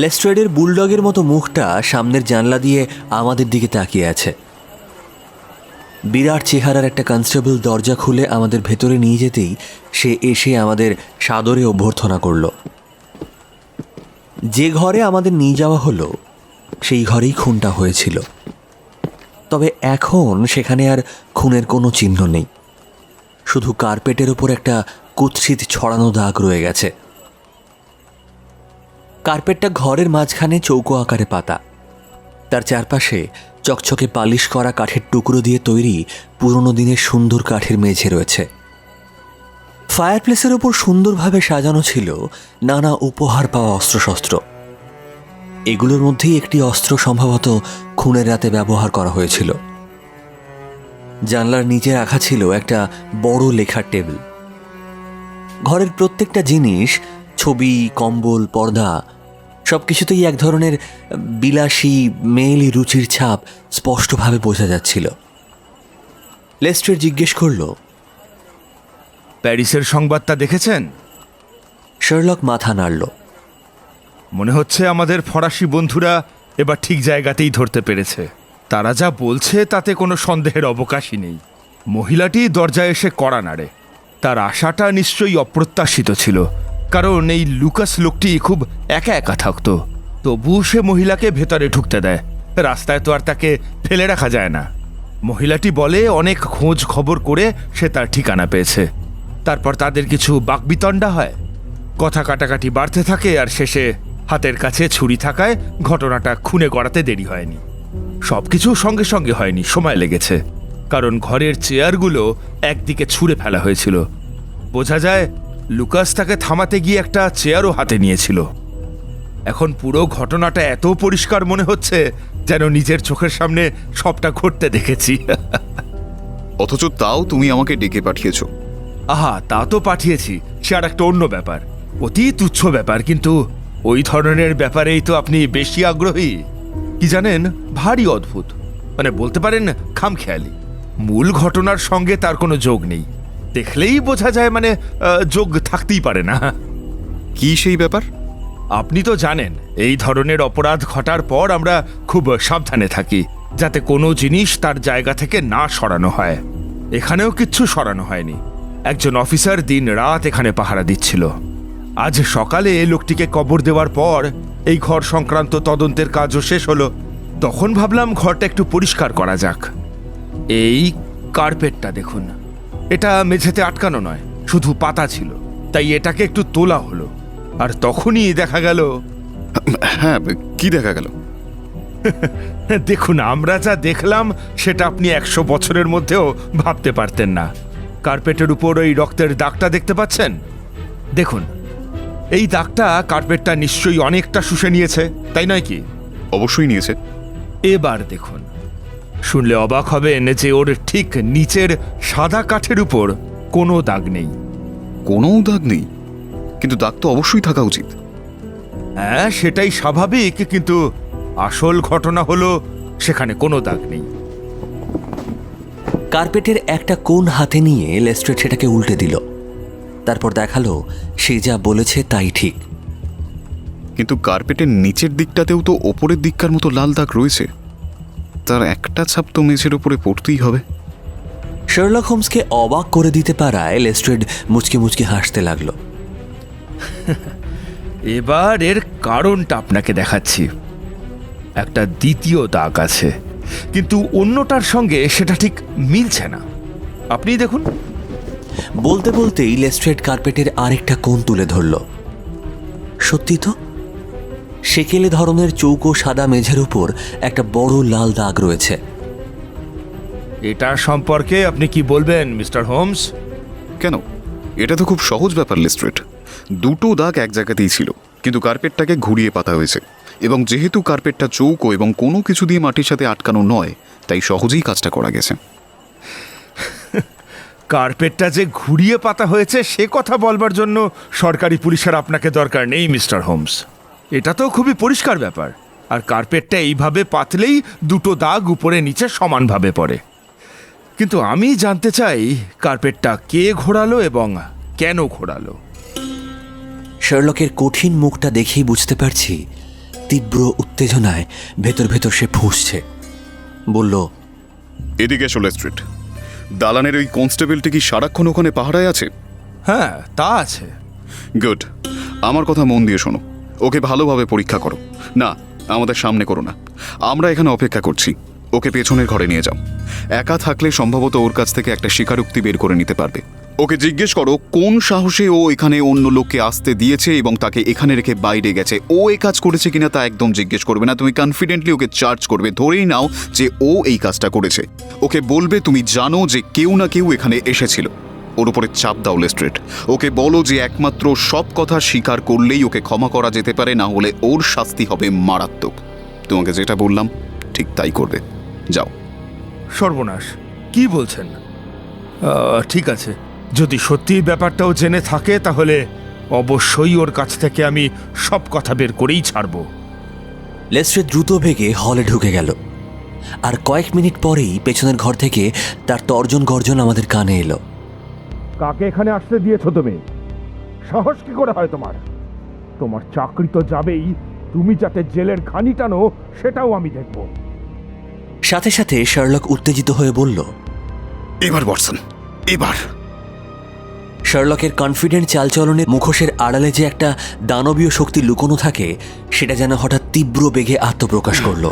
লেস্ট্রেডের বুলডগের মতো মুখটা সামনের জানলা দিয়ে আমাদের দিকে তাকিয়ে আছে। বিরাট চেহারার একটা কনস্টেবল দরজা খুলে আমাদের ভেতরে নিয়ে যেতেই সে এসে আমাদের সাদরে অভ্যর্থনা করল। যে ঘরে আমাদের নিয়ে যাওয়া হলো সেই ঘরেই খুনটা হয়েছিল। তবে এখন সেখানে আর খুনের কোনো চিহ্ন নেই, শুধু কার্পেটের ওপর একটা কুৎসিত ছড়ানো দাগ রয়ে গেছে। কার্পেটটা ঘরের মাঝখানে চৌকো আকারে পাতা, তার চারপাশে চকচকে পালিশ করা কাঠের টুকরো দিয়ে তৈরি পুরনো দিনের সুন্দর কাঠের মেঝে রয়েছে। ফায়ারপ্লেসের ওপর সুন্দরভাবে সাজানো ছিল নানা উপহার পাওয়া অস্ত্রশস্ত্র। এগুলোর মধ্যেই একটি অস্ত্র সম্ভবত খুনের রাতে ব্যবহার করা হয়েছিল। জানলার নিচে রাখা ছিল একটা বড় লেখার টেবিল। ঘরের প্রত্যেকটা জিনিস, ছবি, কম্বল, পর্দা, সবকিছুতেই এক ধরনের বিলাসী মেয়েলি রুচির ছাপ স্পষ্টভাবে বোঝা যাচ্ছিল। লেস্ট্রেড জিজ্ঞেস করল, প্যারিসের সংবাদটা দেখেছেন? শার্লক মাথা নাড়ল। মনে হচ্ছে আমাদের ফরাসি বন্ধুরা এবার ঠিক জায়গাতেই ধরতে পেরেছে। তারা যা বলছে তাতে কোনো সন্দেহের অবকাশই নেই। মহিলাটি দরজায় এসে কড়া নাড়ে। তার আশাটা নিশ্চয়ই অপ্রত্যাশিত ছিল, কারণ এই লুকাস লোকটি খুব একা একা থাকতো। তবু সে মহিলাকে ভেতরে ঢুকতে দেয়। রাস্তায় তো আর তাকে ফেলে রাখা যায় না। মহিলাটি বলে অনেক খোঁজ খবর করে সে তার ঠিকানা পেয়েছে। তারপর তাদের কিছু বাকবিতণ্ডা হয়, কথা কাটাকাটি বাড়তে থাকে, আর শেষে হাতের কাছে ছুরি থাকায় ঘটনাটা খুনে গড়াতে দেরি হয়নি। সবকিছু সঙ্গে সঙ্গে হয়নি, সময় লেগেছে, কারণ ঘরের চেয়ারগুলো একদিকে ছুঁড়ে ফেলা হয়েছিল। বোঝা যায় লুকাস তাকে থামাতে গিয়ে একটা চেয়ারও হাতে নিয়েছিল। এখন পুরো ঘটনাটা এত পরিষ্কার মনে হচ্ছে যেন নিজের চোখের সামনে সবটা ঘটতে দেখেছি। অথচ তাও তুমি আমাকে ডেকে পাঠিয়েছো। আহা, তা তো পাঠিয়েছি, সে আর একটা অন্য ব্যাপার, অতি তুচ্ছ ব্যাপার, কিন্তু ওই ধরনের ব্যাপারেই তো আপনি বেশি আগ্রহী। কি জানেন, ভারী অদ্ভুত, মানে বলতে পারেন খামখেয়ালি। মূল ঘটনার সঙ্গে তার কোনো যোগ নেই, দেখলেই বোঝা যায়, মানে যোগ থাকতেই পারে না। কি সেই ব্যাপার? আপনি তো জানেন এই ধরনের অপরাধ ঘটার পর আমরা খুব সাবধানে থাকি, যাতে কোনো জিনিস তার জায়গা থেকে না সরানো হয়। এখানেও কিচ্ছু সরানো হয়নি। একজন অফিসার দিন রাত এখানে পাহারা দিচ্ছিল। আজ সকালে লোকটিকে কবর দেওয়ার পর এই ঘর সংক্রান্ত তদন্তের কাজও শেষ হলো। তখন ভাবলাম ঘরটা একটু পরিষ্কার করা যাক। এই কার্পেটটা দেখুন, এটা মেঝেতে আটকানো নয়, শুধু পাতা ছিল, তাই এটাকে একটু তোলা হলো। আর তখনই দেখা গেল। হ্যাঁ, কি দেখা গেল? দেখুন, আমরা যা দেখলাম সেটা আপনি 100 বছরের মধ্যেও ভাবতে পারতেন না। কার্পেটের উপর ওই রক্তের দাগটা দেখতে পাচ্ছেন? দেখুন, এই দাগটা কার্পেটটা নিশ্চয়ই অনেকটা শুষে নিয়েছে, তাই নয় কি? অবশ্যই নিয়েছে। এবার দেখুন, শুনলে অবাক হবেন যে ওর ঠিক নিচের সাদা কাঠের উপর কোনো দাগ নেই। কোনো দাগ নেই? কিন্তু দাগ তো অবশ্যই থাকা উচিত। হ্যাঁ, সেটাই স্বাভাবিক, কিন্তু আসল ঘটনা হলো সেখানে কোনো দাগ নেই। কার্পেটের একটা কোণ হাতে নিয়ে লেস্ট্রেড সেটাকে উল্টে দিল। তারপর দেখালো সে যা বলেছে তাই ঠিক। কিন্তু কার্পেটের নিচের দিকটাতেও তো ওপরের দিককার মতো লাল দাগ রয়েছে। তার একটা ছাপ তো মেঝের উপরে পড়তেই হবে। শার্লক হোমসকে অবাক করে দিতে পারায় লেস্ট্রেড মুচকি মুচকি হাসতে লাগলো। এবার এর কারণটা আপনাকে দেখাচ্ছি। একটা দ্বিতীয় দাগ আছে, কিন্তু অন্যটার সঙ্গে সেটা ঠিক মিলছে না। আপনি দেখুন। বলতে বলতেই লেস্ট্রেড কার্পেটের আরেকটা কোণ তুলে ধরল। সত্যি তো, সেকেলে ধরনের চৌকো সাদা মেঝের উপর একটা বড় লাল দাগ রয়েছে। এটা সম্পর্কে আপনি কি বলবেন মিস্টার হোমস? কেন? এটা তো খুব সহজ ব্যাপার লেস্ট্রেড। দুটো দাগ এক জায়গাতেই ছিল, কিন্তু কার্পেটটাকে ঘুরিয়ে পাতা হয়েছে। এবং যেহেতু কার্পেটটা চৌকো এবং কোনো কিছু দিয়ে মাটির সাথে আটকানো নয়, তাই সহজেই কাজটা করা গেছে। কার্পেটটা যে ঘুরিয়ে পাতা হয়েছে সে কথা বলবার জন্য সরকারি পুলিশের আপনাকে দরকার নেই মিস্টার হোমস। এটা তো খুবই পরিষ্কার ব্যাপার। আর কার্পেটটা এইভাবে পাতলেই দুটো দাগ উপরে নিচে সমানভাবে পড়ে। কিন্তু আমি জানতে চাই কার্পেটটা কে ঘোরালো এবং কেন ঘোরালো। শার্লকের কঠিন মুখটা দেখেই বুঝতে পারছি তীব্র উত্তেজনায় ভেতর ভেতর সে ফুঁসছে। বলল, এদিকে এসো লেস্ট্রেড। দালানের ওই কনস্টেবলটি কি সারাক্ষণ ওখানে পাহারায় আছে? হ্যাঁ, তা আছে। গুড। আমার কথা মন দিয়ে শোনো। ওকে ভালোভাবে পরীক্ষা করো। না, আমাদের সামনে করো না। আমরা এখানে অপেক্ষা করছি। ওকে পেছনের ঘরে নিয়ে যাও। একা থাকলে সম্ভবত ওর কাছ থেকে একটা স্বীকারোক্তি বের করে নিতে পারবে। ওকে জিজ্ঞেস করো কোন সাহসে ও এখানে অন্য লোককে আসতে দিয়েছে এবং তাকে এখানে রেখে বাইরে গেছে। ও এই কাজ করেছে কিনা তা একদম জিজ্ঞেস করবে না। তুমি কনফিডেন্টলি ওকে চার্জ করবে। ধরেই নাও যে ও এই কাজটা করেছে। ওকে বলবে তুমি জানো যে কেউ না কেউ এখানে এসেছিল। ওর উপরে চাপ দাও লেস্ট্রেড। ওকে বলো যে একমাত্র সব কথা স্বীকার করলেই ওকে ক্ষমা করা যেতে পারে, না হলে ওর শাস্তি হবে মারাত্মক। তোমাকে যেটা বললাম ঠিক তাই করবে। যাও। সর্বনাশ, কি বলছেন? ঠিক আছে, যদি সত্যি ব্যাপারটাও জেনে থাকে তাহলে অবশ্যই ওর কাছ থেকে আমি সব কথা বের করেই ছাড়ব। লেস্ট্রেড দ্রুত বেগে হলে ঢুকে গেল। আর কয়েক মিনিট পরেই পেছনের ঘর থেকে তার তর্জন গর্জন আমাদের কানে এলো। কাকে এখানে আসতে দিয়েছো তুমি? সাহস কি করে হয় তোমার? তোমার চাকরি তো যাবেই, তুমি যাতে জেলের ঘানি টানো সেটাও আমি দেখব। সাথে সাথে শার্লক উত্তেজিত হয়ে বলল, এবার ওয়াটসন, এবার। শার্লকের কনফিডেন্ট চালচলনে মুখোশের আড়ালে যে একটা দানবীয় শক্তি লুকোনো থাকে সেটা যেন হঠাৎ তীব্র বেগে আত্মপ্রকাশ করল।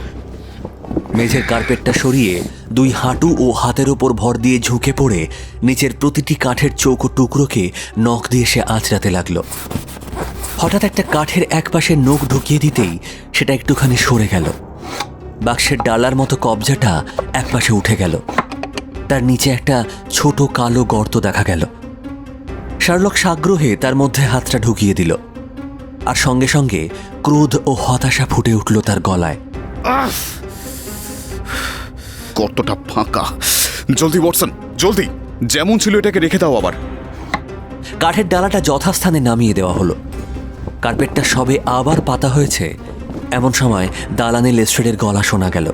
মেঝের কার্পেটটা সরিয়ে 2 হাঁটু ও হাতের ওপর ভর দিয়ে ঝুঁকে পড়ে নিচের প্রতিটি কাঠের চৌকো টুকরোকে নখ দিয়ে সে আঁচড়াতে লাগলো। হঠাৎ একটা কাঠের একপাশে নখ ঢুকিয়ে দিতেই সেটা একটুখানি সরে গেল। বাক্সের ডালার মতো কবজাটা একপাশে উঠে গেল। তার নিচে একটা ছোট কালো গর্ত দেখা গেল। শার্লক সাগ্রহে তার মধ্যে হাতটা ঢুকিয়ে দিল, আর সঙ্গে সঙ্গে ক্রোধ ও হতাশা ফুটে উঠল তার গলায়। গর্তটা ফাঁকা। জলদি ওয়াটসন, জলদি, যেমন ছিল এটাকে রেখে দাও আবার। কাঠের ডালাটা যথাস্থানে নামিয়ে দেওয়া হলো। কার্পেটটা সবে আবার পাতা হয়েছে এমন সময় দালানে লেস্ট্রেডের গলা শোনা গেল।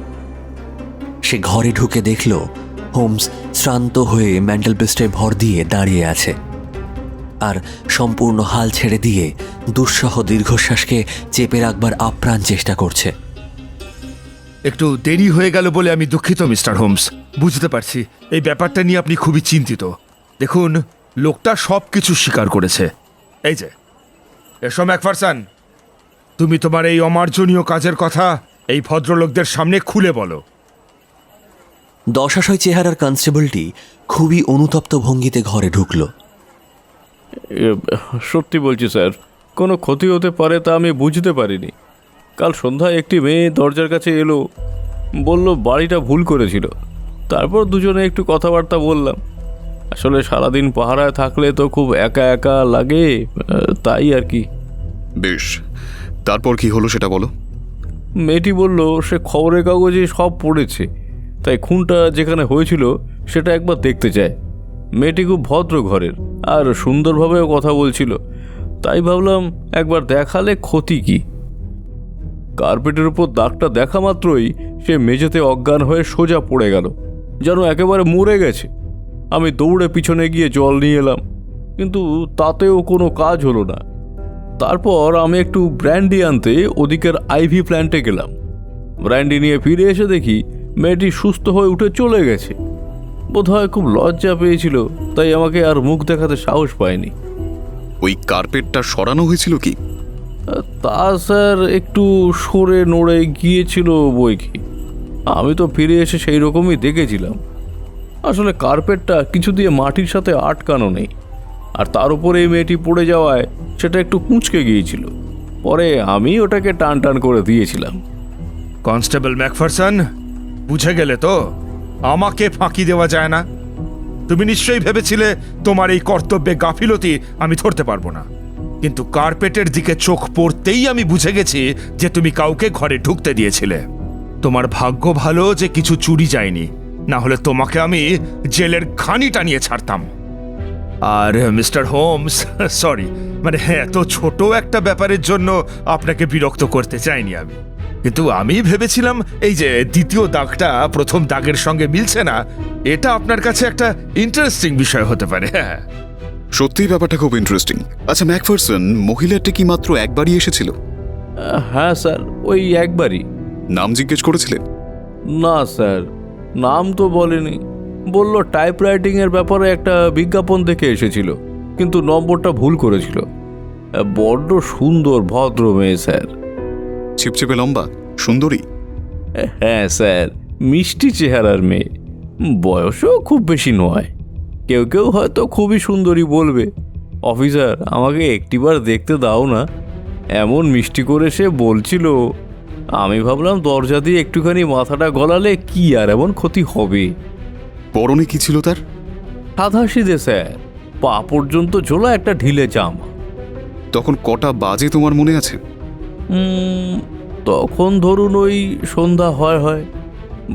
সে ঘরে ঢুকে দেখল হোমস শ্রান্ত হয়ে ম্যান্টেলপিস্টে ভর দিয়ে দাঁড়িয়ে আছে, আর সম্পূর্ণ হাল ছেড়ে দিয়ে দুঃসহ দীর্ঘশ্বাসকে চেপে রাখবার আপ্রাণ চেষ্টা করছে। একটু দেরি হয়ে গেল বলে আমি দুঃখিত মিস্টার হোমস। বুঝতে পারছি এই ব্যাপারটা নিয়ে আপনি খুবই চিন্তিত। দেখুন, লোকটা সব কিছু স্বীকার করেছে। এই যে, এসো ম্যাকফারসন, তুমি তোমার এই অমার্জনীয় কাজের কথা এই ভদ্রলোকদের সামনে খুলে বলো। দশাশয় চেহারার কনস্টেবলটি খুবই অনুতপ্ত ভঙ্গিতে ঘরে ঢুকল। সত্যি বলছি স্যার, কোনো ক্ষতি হতে পারে তা আমি বুঝতে পারিনি। কাল সন্ধ্যায় একটি মেয়ে দরজার কাছে এলো, বলল বাড়িটা ভুল করেছিল। তারপর দুজনে একটু কথাবার্তা বললাম। আসলে সারাদিন পাহারায় থাকলে তো খুব একা একা লাগে, তাই আর কি। বেশ, তারপর কি হলো সেটা বলো। মেয়েটি বলল সে খবরের কাগজে সব পড়েছে, তাই খুনটা যেখানে হয়েছিল সেটা একবার দেখতে চায়। মেয়েটি খুব ভদ্র ঘরের আর সুন্দরভাবেও কথা বলছিল, তাই ভাবলাম একবার দেখালে ক্ষতি কি। কার্পেটের উপর দাগটা দেখা মাত্রই সে মেঝেতে অজ্ঞান হয়ে সোজা পড়ে গেল, যেন একেবারে মরে গেছে। আমি দৌড়ে পিছনে গিয়ে জল নিয়ে এলাম, কিন্তু তাতেও কোনো কাজ হলো না। তারপর আমি একটু ব্র্যান্ডি আনতে ওদিকের আইভি প্ল্যান্টে গেলাম। ব্র্যান্ডি নিয়ে ফিরে এসে দেখি মেয়েটি সুস্থ হয়ে উঠে চলে গেছে। বোধহয় খুব লজ্জা পেয়েছিল, তাই আমাকে আর মুখ দেখাতে সাহস পায়নি। ওই কার্পেটটা সরানো হয়েছিল কি? তা স্যার একটু সরে নড়ে গিয়েছিল বই কি। আমি তো ফিরে এসে সেই রকমই দেখেছিলাম। আসলে কার্পেটটা কিছু দিয়ে মাটির সাথে আটকানো নেই, আর তার উপরে এই মেয়েটি পড়ে যাওয়ায় সেটা একটু কুঁচকে গিয়েছিল। পরে আমি ওটাকে টান টান করে দিয়েছিলাম। কনস্টেবল ম্যাকফারসন, বুঝে গেলে তো আমাকে ফাঁকি দেওয়া যায় না। তুমি নিশ্চয়ই ভেবেছিলে তোমার এই কর্তব্যে গাফিলতি আমি ধরতে পারবো না, কিন্তু কার্পেটের দিকে চোখ পড়তেই আমি বুঝে গেছি যে তুমি কাউকে ঘরে ঢুকতে দিয়েছিলে। তোমার ভাগ্য ভালো যে কিছু চুরি যায়নি, না হলে তোমাকে আমি জেলের ঘানি টানিয়ে ছাড়তাম। আর মিস্টার হোমস, সরি, মানে এত ছোট একটা ব্যাপারের জন্য আপনাকে বিরক্ত করতে চাইনি আমি, কিন্তু আমি ভেবেছিলাম এই যে দ্বিতীয় দাগটা প্রথম দাগের সঙ্গে মিলছে না, এটা আপনার কাছে একটা ইন্টারেস্টিং বিষয় হতে পারে। হ্যাঁ, সত্যিই ব্যাপারটা খুব ইন্টারেস্টিং। আচ্ছা ম্যাকফারসন, মহিলাটি কি মাত্র একবারই এসেছিল? হ্যাঁ স্যার, ওই একবারই। নাম জিজ্ঞেস করেছিলেন? না স্যার, নাম তো বলেনি। বলল টাইপরাইটিংয়ের ব্যাপারে একটা বিজ্ঞাপন দেখে এসেছিল, কিন্তু নম্বরটা ভুল করেছিল। বড্ড সুন্দর ভদ্র মেয়ে স্যার। ছিপছিপে লম্বা, সুন্দরী? হ্যাঁ স্যার, মিষ্টি চেহারার মেয়ে। বয়সও খুব বেশি নয়। কেউ কেউ হয়তো খুবই সুন্দরী বলবে। অফিসার, আমাকে একটিবার দেখতে দাও না। এমন মিষ্টি করে সে বলছিল, আমি ভাবলাম দরজা দিয়ে একটুখানি মাথাটা গলালে কি আর এমন ক্ষতি হবে। পরনে কি ছিল তার? সাদা সিধে স্যার, পা পর্যন্ত ঝোলা একটা ঢিলে জামা। তখন কটা বাজে তোমার মনে আছে? তখন ধরুন ওই সন্ধ্যা হয়।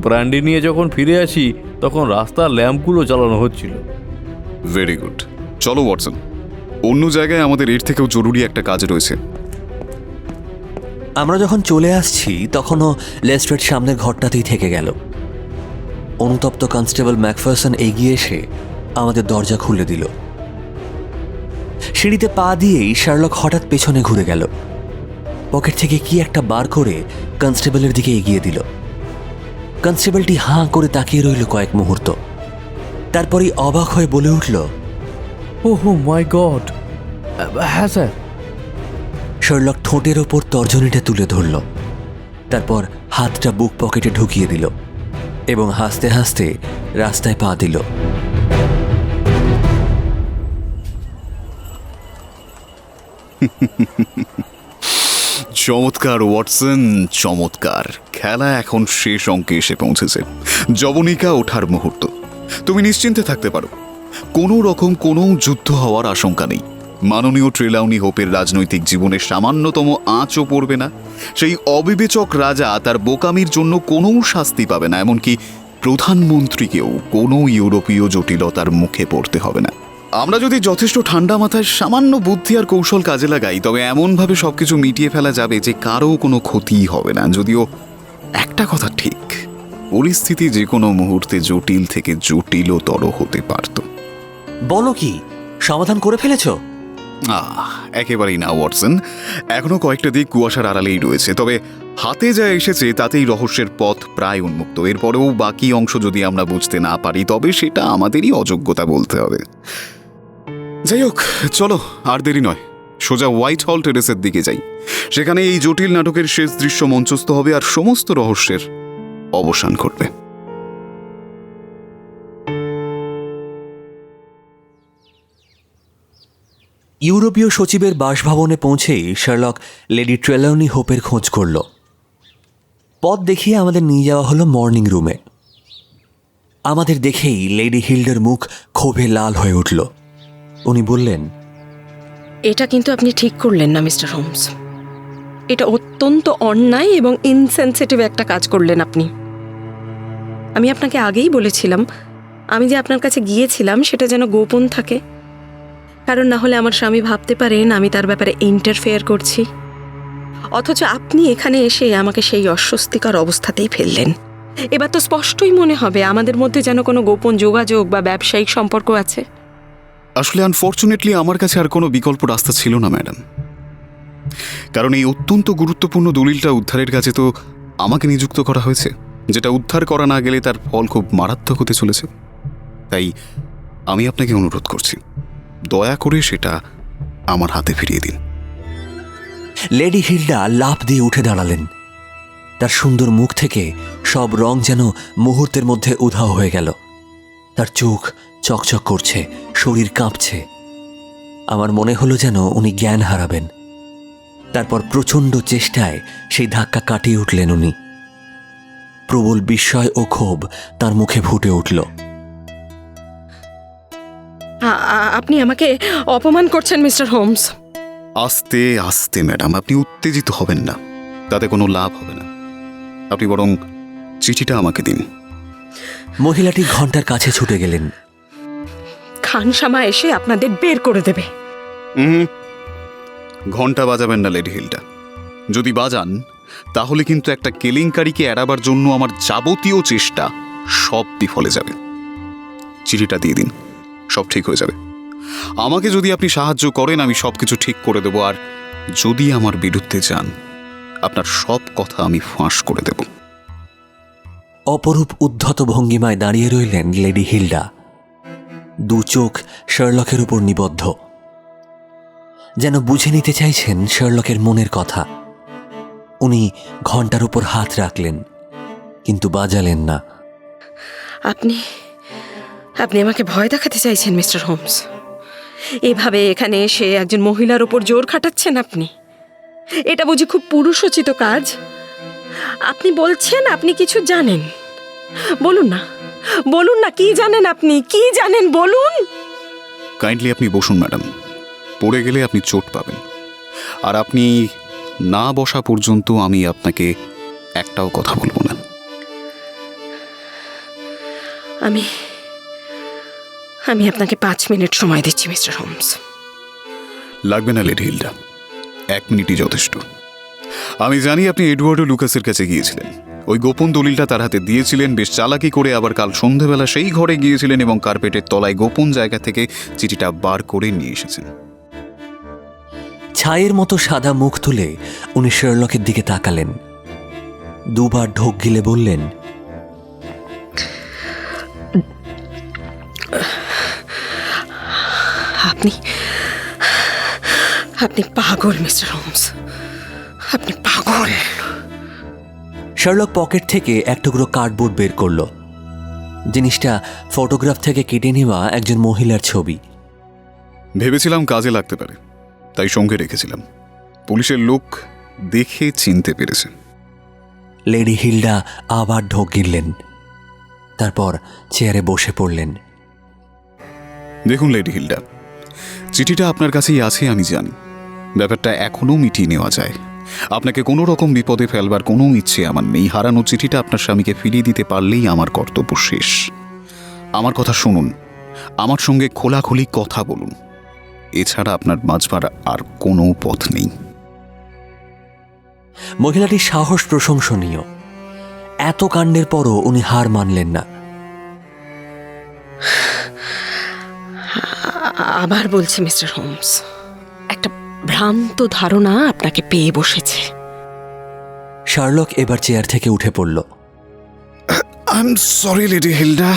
ব্র্যান্ডি নিয়ে যখন ফিরে আসি তখন রাস্তার ল্যাম্পগুলো জ্বালানো হচ্ছিল। Very good. চলো ওয়াটসন, অন্য জায়গায় আমাদের এর থেকেও জরুরি একটা কাজ রয়েছে। আমরা যখন চলে আসছি তখনও লেস্ট্রেড সামনের ঘরটাতেই থেকে গেল। অনুতপ্ত কনস্টেবল ম্যাকফারসন এগিয়ে এসে আমাদের দরজা খুলে দিল। সিঁড়িতে পা দিয়েই শার্লক হঠাৎ পেছনে ঘুরে গেল। পকেট থেকে কি একটা বার করে কনস্টেবলের দিকে এগিয়ে দিল। কনস্টেবলটি হাঁ করে তাকিয়ে রইল কয়েক মুহূর্ত, তারপরই অবাক হয়ে বলে উঠল, ওহো মাই গড, হ্যাঁ স্যার। শার্লক ঠোঁটের ওপর তর্জনীটা তুলে ধরল, তারপর হাতটা বুক পকেটে ঢুকিয়ে দিল এবং হাসতে হাসতে রাস্তায় পা দিল। চমৎকার ওয়াটসন, চমৎকার। খেলা এখন শেষ অঙ্কে এসে পৌঁছেছে। যবনিকা ওঠার মুহূর্ত। তুমি নিশ্চিন্তে থাকতে পারো, কোনো রকম কোনো যুদ্ধ হওয়ার আশঙ্কা নেই। মাননীয় ট্রেলাউনি হোপের রাজনৈতিক জীবনে সামান্যতম আঁচও পড়বে না। সেই অবিবেচক রাজা তার বোকামির জন্য কোনো শাস্তি পাবে না, এমনকি প্রধানমন্ত্রীকেও কোনো ইউরোপীয় জটিলতার মুখে পড়তে হবে না। আমরা যদি যথেষ্ট ঠান্ডা মাথায় সামান্য বুদ্ধি আর কৌশল কাজে লাগাই, তবে এমনভাবে সবকিছু মিটিয়ে ফেলা যাবে যে কারও কোনো ক্ষতিই হবে না। যদিও একটা কথা ঠিক, পরিস্থিতি যে কোনো মুহূর্তে জটিল থেকে জটিলতর হতে পারত। বলো কি, সমাধান করে ফেলেছ? একেবারেই না ওয়াটসন, এখনো কয়েকটা দিক কুয়াশার আড়ালেই রয়েছে। তবে হাতে যা এসেছে তাতেই রহস্যের পথ প্রায় উন্মুক্ত। এরপরেও বাকি অংশ যদি আমরা বুঝতে না পারি, তবে সেটা আমাদেরই অযোগ্যতা বলতে হবে। যাই হোক, চলো আর দেরি নয়, সোজা হোয়াইট হল টেরেসের দিকে যাই। সেখানে এই জটিল নাটকের শেষ দৃশ্য মঞ্চস্থ হবে আর সমস্ত রহস্যের অবসান ঘটবে। ইউরোপীয় সচিবের বাসভবনে পৌঁছেই শার্লক লেডি ট্রেলাউনি হোপের খোঁজ করল। পথ দেখিয়ে আমাদের নিয়ে যাওয়া হলো মর্নিং রুমে। আমাদের দেখেই লেডি হিল্ডার মুখ ক্ষোভে লাল হয়ে উঠল। উনি বললেন, এটা কিন্তু আপনি ঠিক করলেন না মিস্টার হোমস। এটা অত্যন্ত অন্যায় এবং ইনসেনসিটিভ একটা কাজ করলেন আপনি। আমি আপনাকে আগেই বলেছিলাম, আমি যে আপনার কাছে গিয়েছিলাম সেটা যেন গোপন থাকে, কারণ না হলে আমার স্বামী ভাবতে পারেন আমি তার ব্যাপারে ইন্টারফেয়ার করছি। অথচ আপনি এখানে এসে আমাকে সেই অস্বস্তিকর অবস্থাতেই ফেললেন। এবার তো স্পষ্টই মনে হবে আমাদের মধ্যে যেন কোনো গোপন যোগাযোগ বা ব্যবসায়িক সম্পর্ক আছে। আসলে আনফর্চুনেটলি আমার কাছে আর কোনো বিকল্প রাস্তা ছিল না ম্যাডাম, কারণ এই অত্যন্ত গুরুত্বপূর্ণ দলিলটা উদ্ধারের কাছে তো আমাকে নিযুক্ত করা হয়েছে, যেটা উদ্ধার করা না গেলে তার ফল খুব মারাত্মক হতে চলেছে। তাই আমি আপনাকে অনুরোধ করছি, দয়া করে সেটা আমার হাতে ফিরিয়ে দিন। লেডি হিল্ডা লাফ দিয়ে উঠে দাঁড়ালেন। তার সুন্দর মুখ থেকে সব রং যেন মুহূর্তের মধ্যে উধাও হয়ে গেল। তার চোখ চকচক করছে, শরীর কাঁপছে। আমার মনে হলো যেন উনি জ্ঞান হারাবেন। তারপর প্রচণ্ড চেষ্টায় সেই ধাক্কা কাটিয়ে উঠলেন উনি। প্রবল বিস্ময় ও ক্ষোভ তার মুখে ফুটে উঠল। আপনি আমাকে অপমান করছেন মিস্টার হোমস। আস্তে আস্তে ম্যাডাম, আপনি উত্তেজিত হবেন না, তাতে কোনো লাভ হবে না। আপনি বরং চিঠিটা আমাকে দিন। মহিলাটি ঘন্টার কাছে ছুটে গেলেন। খানসামা এসে আপনাদের বের করে দেবে। ঘন্টা বাজাবেন না লেডি হিল্ডা। যদি বাজান তাহলে কিন্তু একটা কেলেঙ্কারিকে এড়াবার জন্য আমার যাবতীয় চেষ্টা সব বিফলে যাবে। চিঠিটা দিয়ে দিন, সব ঠিক হয়ে যাবে। আমাকে যদি আপনি সাহায্য করেন, আমি সব কিছু ঠিক করে দেব। আর যদি আমার বিরুদ্ধে যান, আপনার সব কথা আমি ফাঁস করে দেব। অপরূপ উদ্ধত ভঙ্গিমায় দাঁড়িয়ে রইলেন লেডি হিল্ডা, দু চোখ শার্লকের উপর নিবদ্ধ, যেন বুঝে নিতে চাইছেন শার্লকের মনের কথা। উনি ঘন্টার উপর হাত রাখলেন, কিন্তু বাজালেন না। আপনি আমাকে ভয় দেখাতে চাইছেন মিস্টার হোমস। এভাবে এখানে এসে একজন মহিলার উপর জোর খাটাচ্ছেন আপনি। এটা বুঝি খুব পুরুষোচিত কাজ? আপনি বলছেন আপনি কিছু জানেন। বলুন না, বলুন না, কি জানেন আপনি? কি জানেন বলুন। কাইন্ডলি আপনি বসুন ম্যাডাম, পড়ে গেলে আপনি চোট পাবেন। আর আপনি না বসা পর্যন্ত আমি আপনাকে একটাও কথা বলবো না। আমি আপনাকে 5 মিনিট সময় দিচ্ছি মিস্টার হোমস। লাগবে না লেডি হিল্ডা, 1 মিনিটই যথেষ্ট। আমি জানি আপনি এডওয়ার্ডো লুকাসের কাছে গিয়েছিলেন, ওই গোপন দলিলটা তার হাতে দিয়েছিলেন বেশ চালাকি করে। আবার কাল সন্ধেবেলা সেই ঘরে গিয়েছিলেন এবং কার্পেটের তলায় গোপন জায়গা থেকে চিঠিটা বার করে নিয়ে এসেছেন। ছায়ের মতো সাদা মুখ তুলে উনি শার্লকের দিকে তাকালেন, দুবার ঢোক গিলে বললেন, আপনি আপনি পাগল মিস্টার হোমস, আপনি পাগল। শার্লক পকেট থেকে এক টুকরো কার্ডবোর্ড বের করলো। জিনিসটা ফটোগ্রাফ থেকে কেটে নেওয়া একজন মহিলার ছবি। ভেবেছিলাম কাজে লাগতে পারে, তাই সঙ্গে রেখেছিলাম। পুলিশের লোক দেখে চিনতে পেরেছে। লেডি হিল্ডা আবার ঢোক গিললেন, তারপর চেয়ারে বসে পড়লেন। দেখুন লেডি হিল্ডা, চিঠিটা আপনার কাছেই আছে আমি জানি। ব্যাপারটা এখনো মিটিয়ে নেওয়া যায়। আপনাকে কোনো রকম বিপদে ফেলবার কোনো ইচ্ছে আমার নেই। হারানো চিঠিটা আপনার স্বামীকে ফিরিয়ে দিতে পারলেই আমার কর্তব্য শেষ। আমার কথা শুনুন, আমার সঙ্গে খোলাখুলি কথা বলুন। এছাড়া আপনার বাঁচবার আর কোনো পথ নেই। মহিলাটির সাহস প্রশংসনীয়। এত কাণ্ডের পরও উনি হার মানলেন না। আবার বলছি মিস্টার হোমস, একটা ভ্রান্ত ধারণা আপনাকে পেয়ে বসেছে। শার্লক এবার চেয়ার থেকে উঠে পড়ল। I am sorry lady Hilda,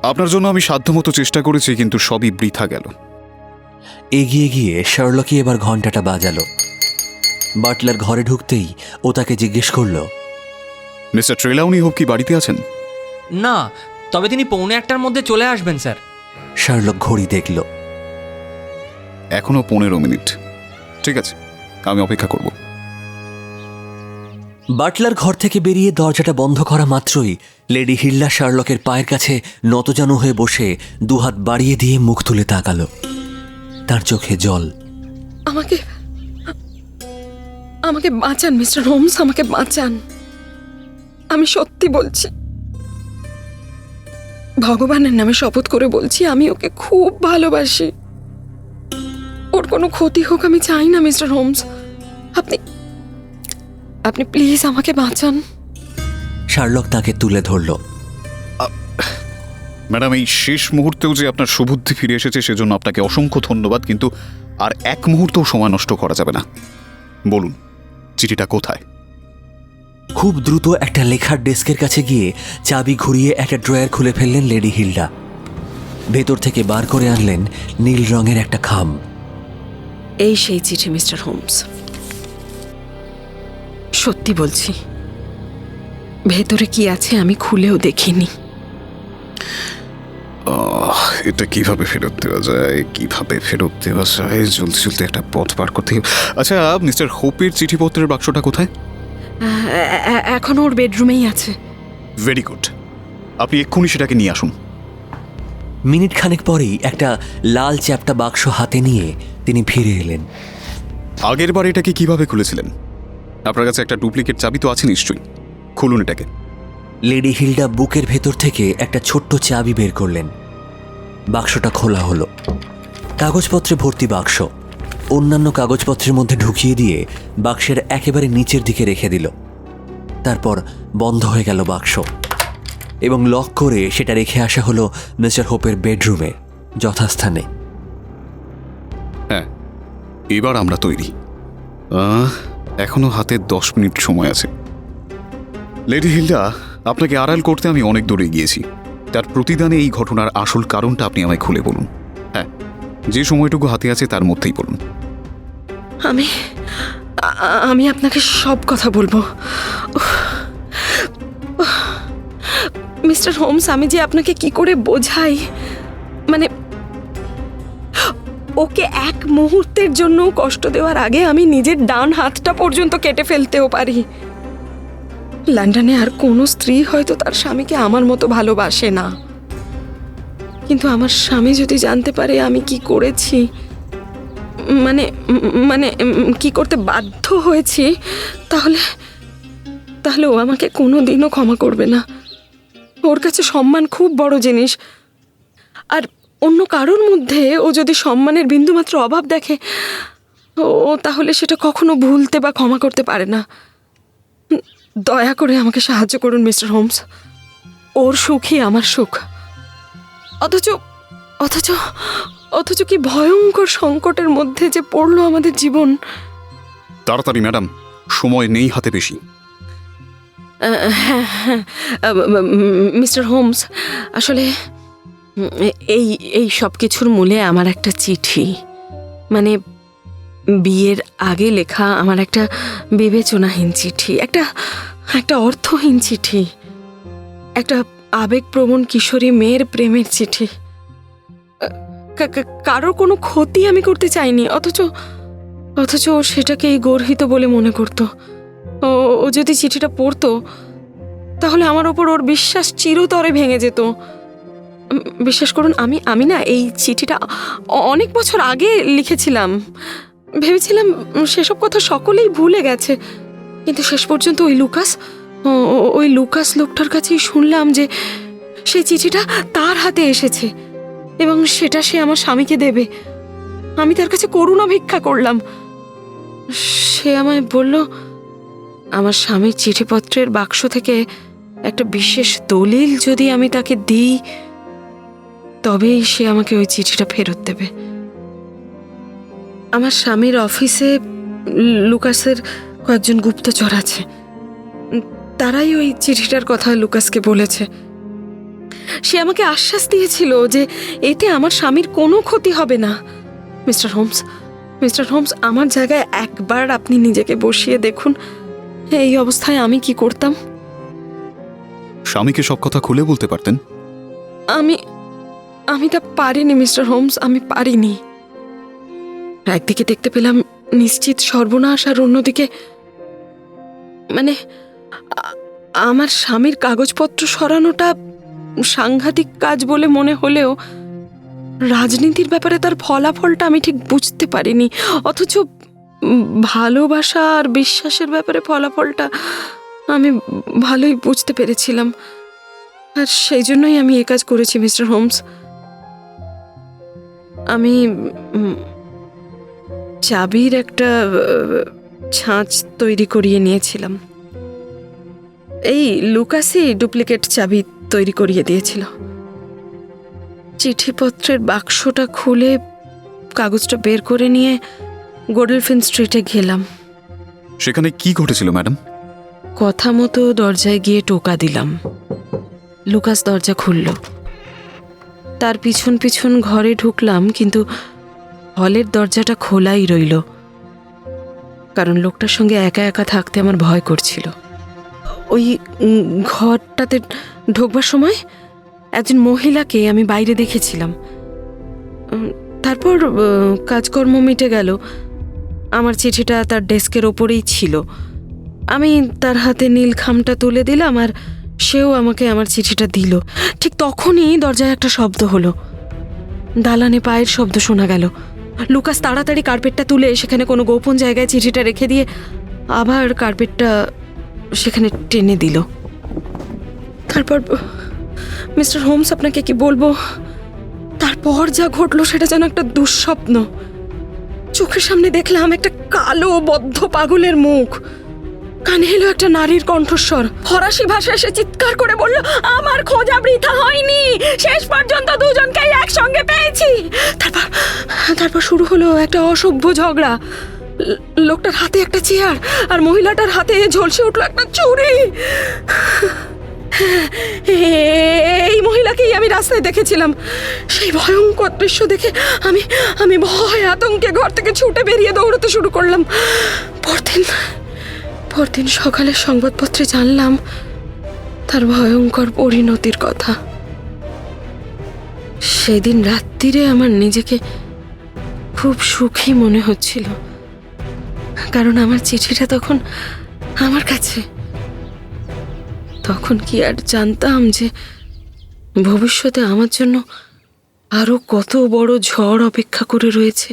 আপনার জন্য আমি সাধ্যমতো চেষ্টা করেছি, কিন্তু সবই বৃথা গেল। এগিয়ে গিয়ে শার্লকই এবার ঘন্টাটা বাজালো। বাটলার ঘরে ঢুকতেই ও তাকে জিজ্ঞেস করল, মিস্টার ট্রেলাউনি হোপ কি বাড়িতে আছেন? না, তবে তিনি 1:45টার মধ্যে চলে আসবেন স্যার। শার্লক ঘড়ি দেখল। এখনো 15 মিনিট। ঠিক আছে, আমি অপেক্ষা করব। বাটলার ঘর থেকে বেরিয়ে দরজাটা বন্ধ করা মাত্রই লেডি হিল্ডা শার্লকের পায়ের কাছে নতজানু হয়ে বসে দুহাত বাড়িয়ে দিয়ে মুখ তুলে তাকালো। তার চোখে জল। আমাকে আমাকে বাঁচান মিস্টার হোমস, আমাকে বাঁচান। আমি সত্যি বলছি, ভগবানের নামে শপথ করে বলছি, আমি ওকে খুব ভালোবাসি। ওর কোনো ক্ষতি হোক আমি চাই না মিস্টার হোমস। আপনি আপনি প্লিজ আমাকে বাঁচান। শার্লক তাকে তুলে ধরল। ম্যাডাম, এই শেষ মুহূর্তেও যে আপনার সুবুদ্ধি ফিরে এসেছে সেজন্য আপনাকে অসংখ্য ধন্যবাদ, কিন্তু আর এক মুহূর্তও সময় নষ্ট করা যাবে না। বলুন, চিঠিটা কোথায়? খুব দ্রুত একটা লেখার ডেস্কের কাছে গিয়ে চাবি ঘুরিয়ে একটা ড্রয়ার খুলে ফেললেন লেডি হিল্ডা। ভেতর থেকে বার করে আনলেন নীল রঙের একটা খাম। এই সেই চিঠি মিস্টার হোমস, সত্যি বলছি, ভেতরে কি আছে আমি খুলেও দেখিনি। এটা কিভাবে ফেরত দেওয়া যায়, কিভাবে ফেরত দেওয়া যায়? জলদি জলদি একটা পথ পার করতে হবে। আচ্ছা, মিস্টার হোপের চিঠিপত্রের বাক্সটা কোথায়? এখন ওর বেডরুমেই আছে। ভেরি গুড, আপনি এক্ষুনি সেটাকে নিয়ে আসুন। মিনিট খানেক পরেই একটা লাল চ্যাপ্টা বাক্স হাতে নিয়ে তিনি ফিরে এলেন। আগের বার এটাকে কিভাবে খুলেছিলেন? আপনার কাছে একটা ডুপ্লিকেট চাবি তো আছে নিশ্চয়ই। খুলুন এটাকে। লেডি হিল্ডা বুকের ভেতর থেকে একটা ছোট্ট চাবি বের করলেন। বাক্সটা খোলা হলো। কাগজপত্রে ভর্তি বাক্স। অন্যান্য কাগজপত্রের মধ্যে ঢুকিয়ে দিয়ে বাক্সের একেবারে নিচের দিকে রেখে দিল। তারপর বন্ধ হয়ে গেল বাক্স এবং লক করে সেটা রেখে আসা হলো মিস্টার হোপের বেডরুমে যথাস্থানে। হ্যাঁ, এবার আমরা তৈরি। এখনো হাতে 10 মিনিট সময় আছে। লেডি হিল্ডা, আপনাকে আড়াল করতে আমি অনেক দূরে গিয়েছি। তার প্রতিদানে এই ঘটনার আসল কারণটা আপনি আমায় খুলে বলুন। হ্যাঁ, যে সময়টুকু হাতে আছে তার মধ্যেই বলুন। আমি আপনাকে সব কথা বলবো মিস্টার হোমস। আমি যে আপনাকে কি করে বোঝাই, মানে ওকে এক মুহূর্তের জন্য কষ্ট দেওয়ার আগে আমি নিজের ডান হাতটা পর্যন্ত কেটে ফেলতেও পারি। লন্ডনে আর কোনো স্ত্রী হয়তো তার স্বামীকে আমার মতো ভালোবাসে না, কিন্তু আমার স্বামী যদি জানতে পারে আমি কি করেছি, মানে মানে কি করতে বাধ্য হয়েছি, তাহলে ও আমাকে কোনোদিনও ক্ষমা করবে না। ওর কাছে সম্মান খুব বড় জিনিস, আর অন্য কারোর মধ্যে ও যদি সম্মানের বিন্দুমাত্র অভাব দেখে, ও তাহলে সেটা কখনো ভুলতে বা ক্ষমা করতে পারে না। দয়া করে আমাকে সাহায্য করুন মিস্টার হোমস। ওর সুখই আমার সুখ। অথচ অথচ অথচ কি ভয়ঙ্কর সংকটের মধ্যে যে পড়লো আমাদের জীবন। তাড়াতাড়ি ম্যাডাম, সময় নেই হাতে বেশি। হ্যাঁ, মিস্টার হোমস, আসলে এই এই সব কিছুর মূলে আমার একটা চিঠি, মানে বিয়ের আগে লেখা আমার একটা বিবেচনাহীন চিঠি, একটা একটা অর্থহীন চিঠি, একটা আবেগপ্রবণ কিশোরী মেয়ের প্রেমের চিঠি। কারোর কোনো ক্ষতি আমি করতে চাইনি, অথচ অথচ ও সেটাকেই গর্হিত বলে মনে করতো। ও যদি চিঠিটা পড়তো তাহলে আমার ওপর ওর বিশ্বাস চিরতরে ভেঙে যেত। বিশ্বাস করুন, আমি না এই চিঠিটা অনেক বছর আগে লিখেছিলাম। ভেবেছিলাম সেসব কথা সকলেই ভুলে গেছে, কিন্তু শেষ পর্যন্ত ওই লুকাস লোকটার কাছেই শুনলাম যে সেই চিঠিটা তার হাতে এসেছে এবং সেটা সে আমার স্বামীকে দেবে। আমি তার কাছে করুণা ভিক্ষা করলাম। সে আমায় বলল আমার স্বামীর চিঠিপত্রের বাক্স থেকে একটা বিশেষ দলিল যদি আমি তাকে দিই তবেই সে আমাকে ওই চিঠিটা ফেরত দেবে। আমার স্বামীর অফিসে লুকাসের কয়েকজন গুপ্তচর আছে, তারাই ওই চিঠিটার কথা লুকাসকে বলেছে। সে আমাকে আশ্বাস দিয়েছিল যে এতে আমার স্বামীর কোনো ক্ষতি হবে না। মিস্টার হোমস, আমার জায়গায় একবার আপনি নিজেকে বসিয়ে দেখুন, এই অবস্থায় আমি কি করতাম। স্বামীকে সব কথা খুলে বলতে পারতেন। আমি তা পারিনি মিস্টার হোমস, আমি পারিনি। একদিকে দেখতে পেলাম নিশ্চিত সর্বনাশ, আর অন্যদিকে মানে আমার স্বামীর কাগজপত্র সরানোটা সাংঘাতিক কাজ বলে মনে হলেও রাজনীতির ব্যাপারে তার ফলাফলটা আমি ঠিক বুঝতে পারিনি, অথচ ভালোবাসা আর বিশ্বাসের ব্যাপারে ফলাফলটা আমি ভালোই বুঝতে পেরেছিলাম। আর সেই জন্যই আমি এ কাজ করেছি মিস্টার হোমস। আমি চাবির একটা ছাঁচ তৈরি করিয়ে নিয়েছিলাম। এই লুকাসই ডুপ্লিকেট চাবি তৈরি করিয়ে দিয়েছিল। চিঠিপত্রের বাক্সটা খুলে কাগজটা বের করে নিয়ে গোডেলফিন স্ট্রিটে গেলাম। সেখানে কি ঘটেছিল ম্যাডাম? কথা মতো দরজায় গিয়ে টোকা দিলাম। লুকাস দরজা খুলল। তার পিছন পিছন ঘরে ঢুকলাম, কিন্তু হলের দরজাটা খোলাই রইল, কারণ লোকটার সঙ্গে একা একা থাকতে আমার ভয় করছিল। ওই ঘরটাতে ঢোকবার সময় একজন মহিলাকে আমি বাইরে দেখেছিলাম। তারপর কাজকর্ম মিটে গেল। আমার চিঠিটা তার ডেস্কের ওপরেই ছিল। আমি তার হাতে নীল খামটা তুলে দিলাম, আর সেও আমাকে আমার চিঠিটা দিল। ঠিক তখনই দরজায় একটা শব্দ হলো। দালানে পায়ের শব্দ শোনা গেল। লুকাস তাড়াতাড়ি কার্পেটটা তুলে সেখানে কোনো গোপন জায়গায় চিঠিটা রেখে দিয়ে আবার কার্পেটটা সেখানে টেনে দিল। তারপর মিস্টার হোমস, আপনাকে কি বলবো, তারপর যা ঘটলো সেটা যেন একটা দুঃস্বপ্ন। চোখের সামনে দেখলাম একটা কালো বদ্ধ পাগলের মুখ, কানে এলো একটা নারীর কণ্ঠস্বর। ফরাসি ভাষায় সে চিৎকার করে বলল, আমার খোঁজা বৃথা হয়নি, শেষ পর্যন্ত দুজনকেই একসঙ্গে পেয়েছি। তারপর শুরু হলো একটা অসভ্য ঝগড়া। লোকটার হাতে একটা চেয়ার আর মহিলাটার হাতে ঝলসে উঠলো একটা ছুরি। এই মহিলাকেই আমি রাস্তায় দেখেছিলাম। সেই ভয়ঙ্কর দৃশ্য দেখে আমি ভয় আতঙ্কে ঘর থেকে ছুটে বেরিয়ে দৌড়তে শুরু করলাম। পরদিন সকালে সংবাদপত্রে জানলাম তার ভয়ঙ্কর পরিণতির কথা। সেদিন রাত্রিরে আমার নিজেকে খুব সুখী মনে হচ্ছিল, কারণ আমার চিঠিটা তখন আমার কাছে। তখন কি আর জানতাম যে ভবিষ্যতে আমার জন্য আরো কত বড় ঝড় অপেক্ষা করে রয়েছে।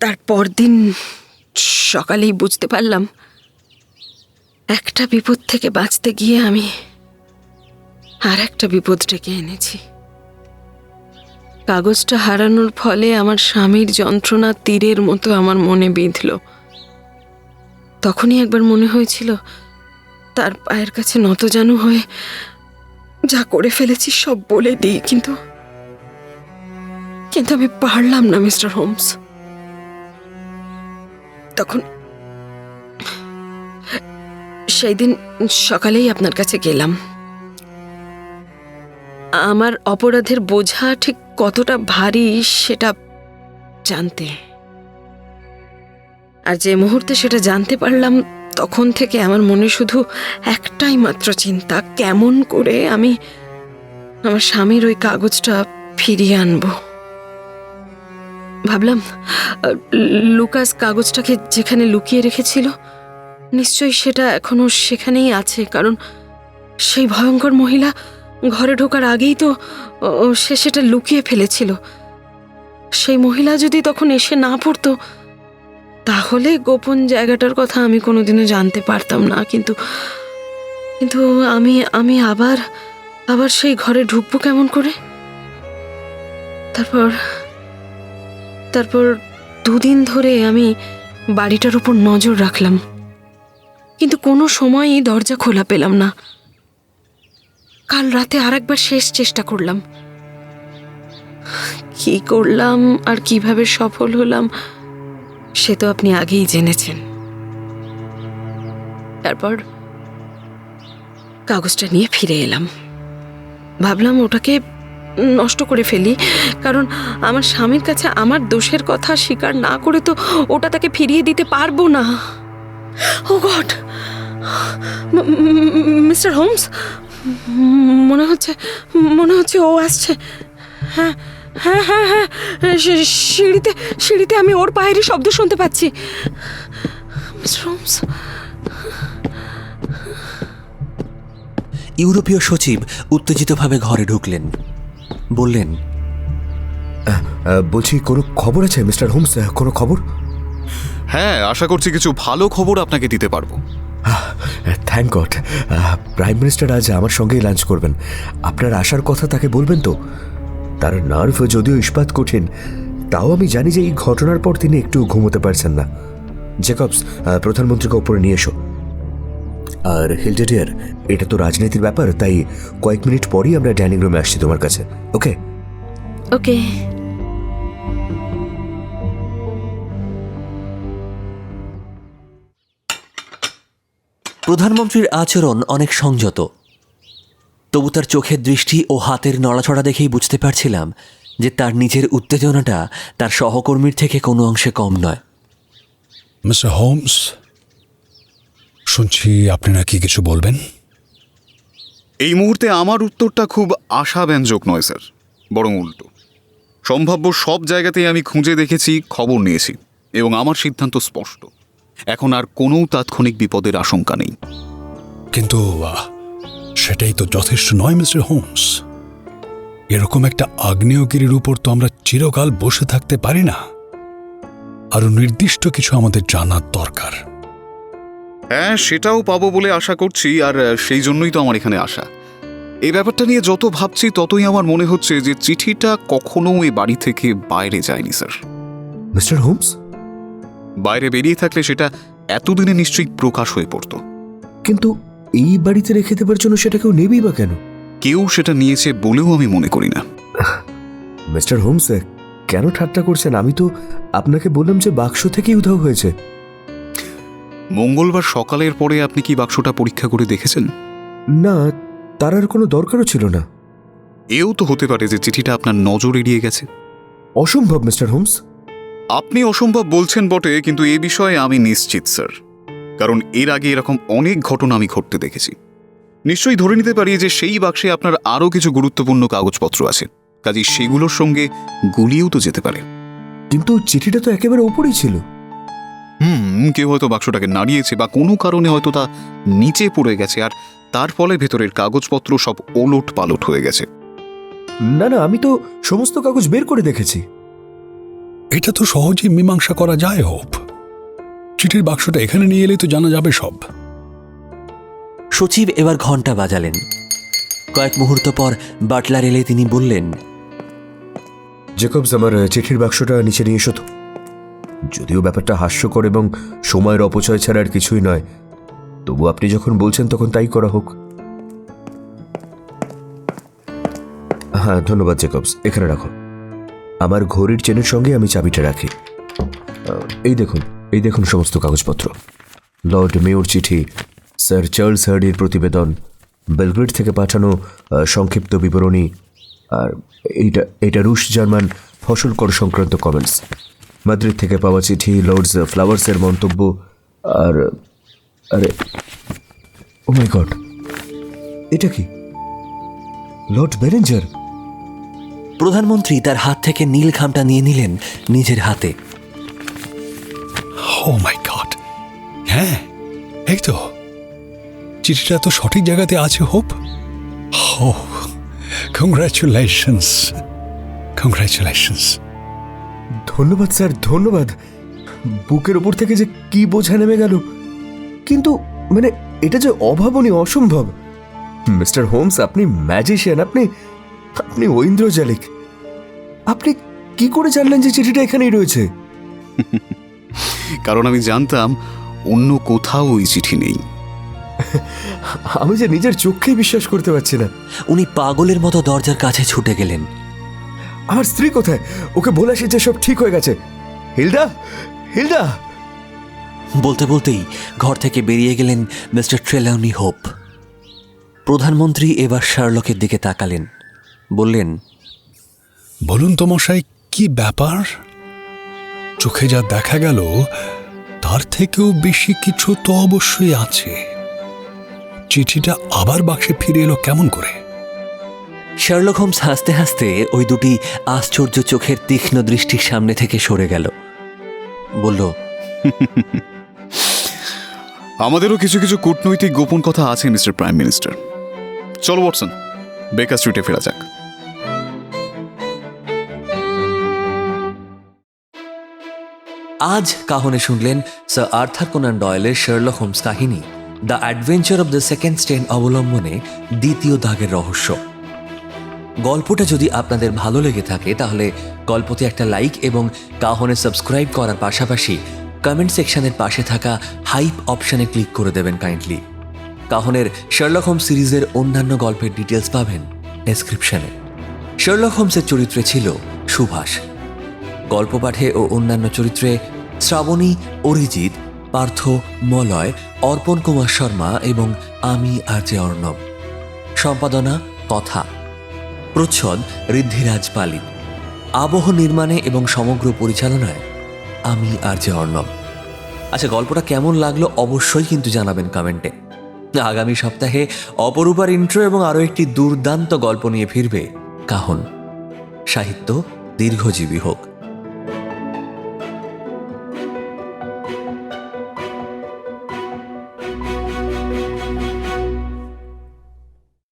তার পরদিন সকালেই বুঝতে পারলাম একটা বিপদ থেকে বাঁচতে গিয়ে আমি আর একটা বিপদ ডেকে এনেছি। কাগজটা হারানোর ফলে আমার স্বামীর যন্ত্রণা তীরের মতো আমার মনে বিঁধল। তখনই একবার মনে হয়েছিল তার পায়ের কাছে নতজানু হয়ে যা করে ফেলেছি সব বলে দিই, কিন্তু আমি পারলাম না মিস্টার হোমস। তখন সেই দিন সকালেই আপনার কাছে গেলাম। আমার অপরাধের বোঝা ঠিক কতটা ভারী সেটা জানতে। আর যে মুহূর্তে সেটা জানতে পারলাম তখন থেকে আমার মনে শুধু একটাই মাত্র চিন্তা, কেমন করে আমি আমার স্বামীর ওই কাগজটা ফিরিয়ে আনবো। ভাবলাম লুকাস কাগজটাকে যেখানে লুকিয়ে রেখেছিল নিশ্চয়ই সেটা এখনো সেখানেই আছে, কারণ সেই ভয়ঙ্কর মহিলা ঘরে ঢোকার আগেই তো সে সেটা লুকিয়ে ফেলেছিল। সেই মহিলা যদি তখন এসে না পড়তো তাহলে গোপন জায়গাটার কথা আমি কোনোদিনও জানতে পারতাম না। কিন্তু কিন্তু আমি আমি আবার আবার সেই ঘরে ঢুকবো কেমন করে? তারপর তারপর 2 দিন ধরে আমি বাড়িটার উপর নজর রাখলাম, কিন্তু কোনো সময়ই দরজা খোলা পেলাম না। কাল রাতে আরেকবার শেষ চেষ্টা করলাম। কি করলাম আর কিভাবে সফল হলাম সে তো আপনি আগেই জেনেছেন। তারপর কাগজটা নিয়ে ফিরে এলাম। ভাবলাম ওটাকে নষ্ট করে ফেলি, কারণ আমার স্বামীর কাছে আমার দোষের কথা স্বীকার না করে তো ওটা তাকে ফিরিয়ে দিতে পারবো না। ও গড, মিস্টার হোমস, মনে হচ্ছে ও আসছে। হ্যাঁ হ্যাঁ হ্যাঁ হ্যাঁ, সিঁড়িতে আমি ওর পায়েরই শব্দ শুনতে পাচ্ছি। Mister Holmes. ইউরোপীয় সচিব উত্তেজিতভাবে ঘরে ঢুকলেন, বললেন, বলছি কোনো খবর আছে মিস্টার হোমস? কোনো খবর? হ্যাঁ, আশা করছি কিছু ভালো খবর আপনাকে দিতে পারবো। Thank god. প্রাইম মিনিস্টার আজ আমার সঙ্গেই লাঞ্চ করবেন। আপনার আসার কথা তাকে বলবেন তো? তার নার্ভ যদিও ইস্পাত কঠিন, তাও আমি জানি যে এই ঘটনার পর তিনি একটু ঘুমোতে পারছেন না। জেকবস, প্রধানমন্ত্রীকে ওপরে নিয়ে এসো। আর হিলডেডিয়ার, এটা তো রাজনীতির ব্যাপার, তাই কয়েক মিনিট পরই আমরা ডাইনিং রুমে আসছি তোমার কাছে। ওকে ওকে। প্রধানমন্ত্রীর আচরণ অনেক সংযত, তবু তার চোখের দৃষ্টি ও হাতের নড়াচড়া দেখেই বুঝতে পারছিলাম যে তার নিজের উত্তেজনাটা তার সহকর্মীর থেকে কোনো অংশে কম নয়। মিস্টার হোমস, শুনছি আপনি নাকি কিছু বলবেন? এই মুহূর্তে আমার উত্তরটা খুব আশাব্যঞ্জক নয় স্যার, বরং উল্টো। সম্ভাব্য সব জায়গাতেই আমি খুঁজে দেখেছি, খবর নিয়েছি, এবং আমার সিদ্ধান্ত স্পষ্ট। এখন আর কোনো তাৎক্ষণিক বিপদের আশঙ্কা নেই। কিন্তু সেটাই তো যথেষ্ট নয় মিস্টার হোমস। এরকম একটা আগ্নেয়গিরির উপর তো আমরা চিরকাল বসে থাকতে পারি না। আরো নির্দিষ্ট কিছু আমাদের জানার দরকার। হ্যাঁ, সেটাও পাবো বলে আশা করছি, আর সেই জন্যই তো আমার এখানে আসা। এই ব্যাপারটা নিয়ে যত ভাবছি ততই আমার মনে হচ্ছে যে চিঠিটা কখনো এই বাড়ি থেকে বাইরে যায়নি স্যার। মিস্টার হোমস, বাইরে বেরিয়ে থাকলে সেটা এতদিনে নিশ্চয়ই প্রকাশ হয়ে পড়তো। কিন্তু এই বাড়িতে রেখে দেবার জন্য সেটা কেউ নেবেই বা কেন? কেউ সেটা নিয়েছে বলেও আমি মনে করি না। মিস্টার হোমস, কেন ঠাট্টা করছেন? আমি তো আপনাকে বললাম যে বাক্স থেকেই উধাও হয়েছে। মঙ্গলবার সকালের পরে আপনি কি বাক্সটা পরীক্ষা করে দেখেছেন? না, তার আর কোনো দরকারও ছিল না। এও তো হতে পারে যে চিঠিটা আপনার নজর এড়িয়ে গেছে। অসম্ভব মিস্টার হোমস। আপনি অসম্ভব বলছেন বটে, কিন্তু এ বিষয়ে আমি নিশ্চিত স্যার, কারণ এর আগে এরকম অনেক ঘটনা আমি ঘটতে দেখেছি। নিশ্চয়ই ধরে নিতে পারি যে সেই বাক্সে আপনার আরও কিছু গুরুত্বপূর্ণ কাগজপত্র আছে, কাজেই সেগুলোর সঙ্গে গুলিয়েও তো যেতে পারে। কিন্তু চিঠিটা তো একেবারে উপরেই ছিল। কেউ হয়তো বাক্সটাকে নাড়িয়েছে, বা কোনো কারণে হয়তো তা নিচে পড়ে গেছে, আর তার ফলে ভেতরের কাগজপত্র সব ওলট পালট হয়ে গেছে। না না, আমি তো সমস্ত কাগজ বের করে দেখেছি। এটা তো সহজেই মীমাংসা করা যায় হোপ। চিঠির বাক্সটা এখানে নিয়ে এলে তো জানা যাবে সব। সচিব এবার ঘন্টা বাজালেন। কয়েক মুহূর্ত পর বাটলার এলে তিনি বললেন, জেকবস, আমার চিঠির বাক্সটা নিচে নিয়ে এসো তো। যদিও ব্যাপারটা হাস্যকর এবং সময়ের অপচয় ছাড়া আর কিছুই নয়, তবু আপনি যখন বলছেন তখন তাই করা হোক। হ্যাঁ, ধন্যবাদ জেকবস, এখানে রাখো। আমার ঘড়ির চেনের সঙ্গে আমি চাবিটা রাখি। এই দেখুন সমস্ত কাগজপত্র। লর্ড মেয়র চিঠি, স্যার চার্লস হার্ডির প্রতিবেদন, বেলগ্রেড থেকে পাঠানো সংক্ষিপ্ত বিবরণী, আর এইটা রুশ জার্মান ফসল কর সংক্রান্ত কমেন্টস, মাদ্রিদ থেকে পাওয়া চিঠি, লর্ডস ফ্লাওয়ার্সের মন্তব্য, আর আরে ও মাই গড, এটা কি লর্ড বেরেঞ্জার? প্রধানমন্ত্রী তার হাত থেকে নীল খামটা নিয়ে নিলেন নিজের হাতে। ও মাই গড, হ্যাঁ এই তো, চিঠিটা তো সঠিক জায়গাতে আছে হোপ। ও কংগ্রাচুলেশনস, কংগ্রাচুলেশনস। ধন্যবাদ স্যার, ধন্যবাদ। বুকের ওপর থেকে যে কি বোঝা নেমে গেল, কিন্তু মানে এটা যে অভাবনীয়, অসম্ভব। মিস্টার হোমস, আপনি ম্যাজিশিয়ান, আপনি ঐন্দ্রজালিক। আপনি কি করে জানলেন যে চিঠিটা এখানেই রয়েছে? কারণ আমি জানতাম অন্য কোথাও ওই চিঠি নেই। আমি যে নিজের চোখেই বিশ্বাস করতে পারছি না। উনি পাগলের মতো দরজার কাছে ছুটে গেলেন। আমার স্ত্রী কোথায়? ওকে বলে আসি যে সব ঠিক হয়ে গেছে। Hilda, Hilda! বলতে বলতেই ঘর থেকে বেরিয়ে গেলেন মিস্টার ট্রেলাউনি হোপ। প্রধানমন্ত্রী এবার শার্লকের দিকে তাকালেন, বললেন, বলুন তো মশাই, কি ব্যাপার? চোখে যা দেখা গেল তার থেকেও বেশি কিছু তো অবশ্যই আছে। চিঠিটা আবার বাক্সে ফিরে এলো কেমন করে? শার্লক হোমস হাসতে হাসতে ওই দুটি আশ্চর্য চোখের তীক্ষ্ণ দৃষ্টির সামনে থেকে সরে গেল, বলল, আমাদেরও কিছু কিছু কূটনৈতিক গোপন কথা আছে মিস্টার প্রাইম মিনিস্টার। চলো ওয়াটসন, বেকার স্ট্রিটে ফেরা যাক। আজ কাহনে শুনলেন স্যার আর্থার কোনান ডয়েলের শার্লক হোমস কাহিনী the adventure of the second stain অবলম্বনে দ্বিতীয় দাগের রহস্য। গল্পটা যদি আপনাদের ভালো লেগে থাকে তাহলে গল্পতে একটা লাইক এবং কাহনে সাবস্ক্রাইব করার পাশাপাশি কমেন্ট সেকশনের পাশে থাকা হাইপ অপশানে ক্লিক করে দেবেন কাইন্ডলি। কাহনের শার্লক হোমস সিরিজের অন্যান্য গল্পের ডিটেলস পাবেন ডেসক্রিপশনে। শার্লক হোমসের চরিত্রে ছিল সুভাষ, গল্প পাঠে ও অন্যান্য চরিত্রে শ্রাবণী, অরিজিৎ, পার্থ, মলয়, অর্পণ কুমার শর্মা এবং আমি আরজে অর্ণব। সম্পাদনা কথা, প্রচ্ছদ ঋদ্ধিরাজ পালিত, আবহ নির্মাণে এবং সমগ্র পরিচালনায় আমি আরজে অর্ণব। আচ্ছা, গল্পটা কেমন লাগলো অবশ্যই কিন্তু জানাবেন কমেন্টে। আগামী সপ্তাহে অপরূপার ইন্ট্রো এবং আরও একটি দুর্দান্ত গল্প নিয়ে ফিরবে কাহন। সাহিত্য দীর্ঘজীবী হোক।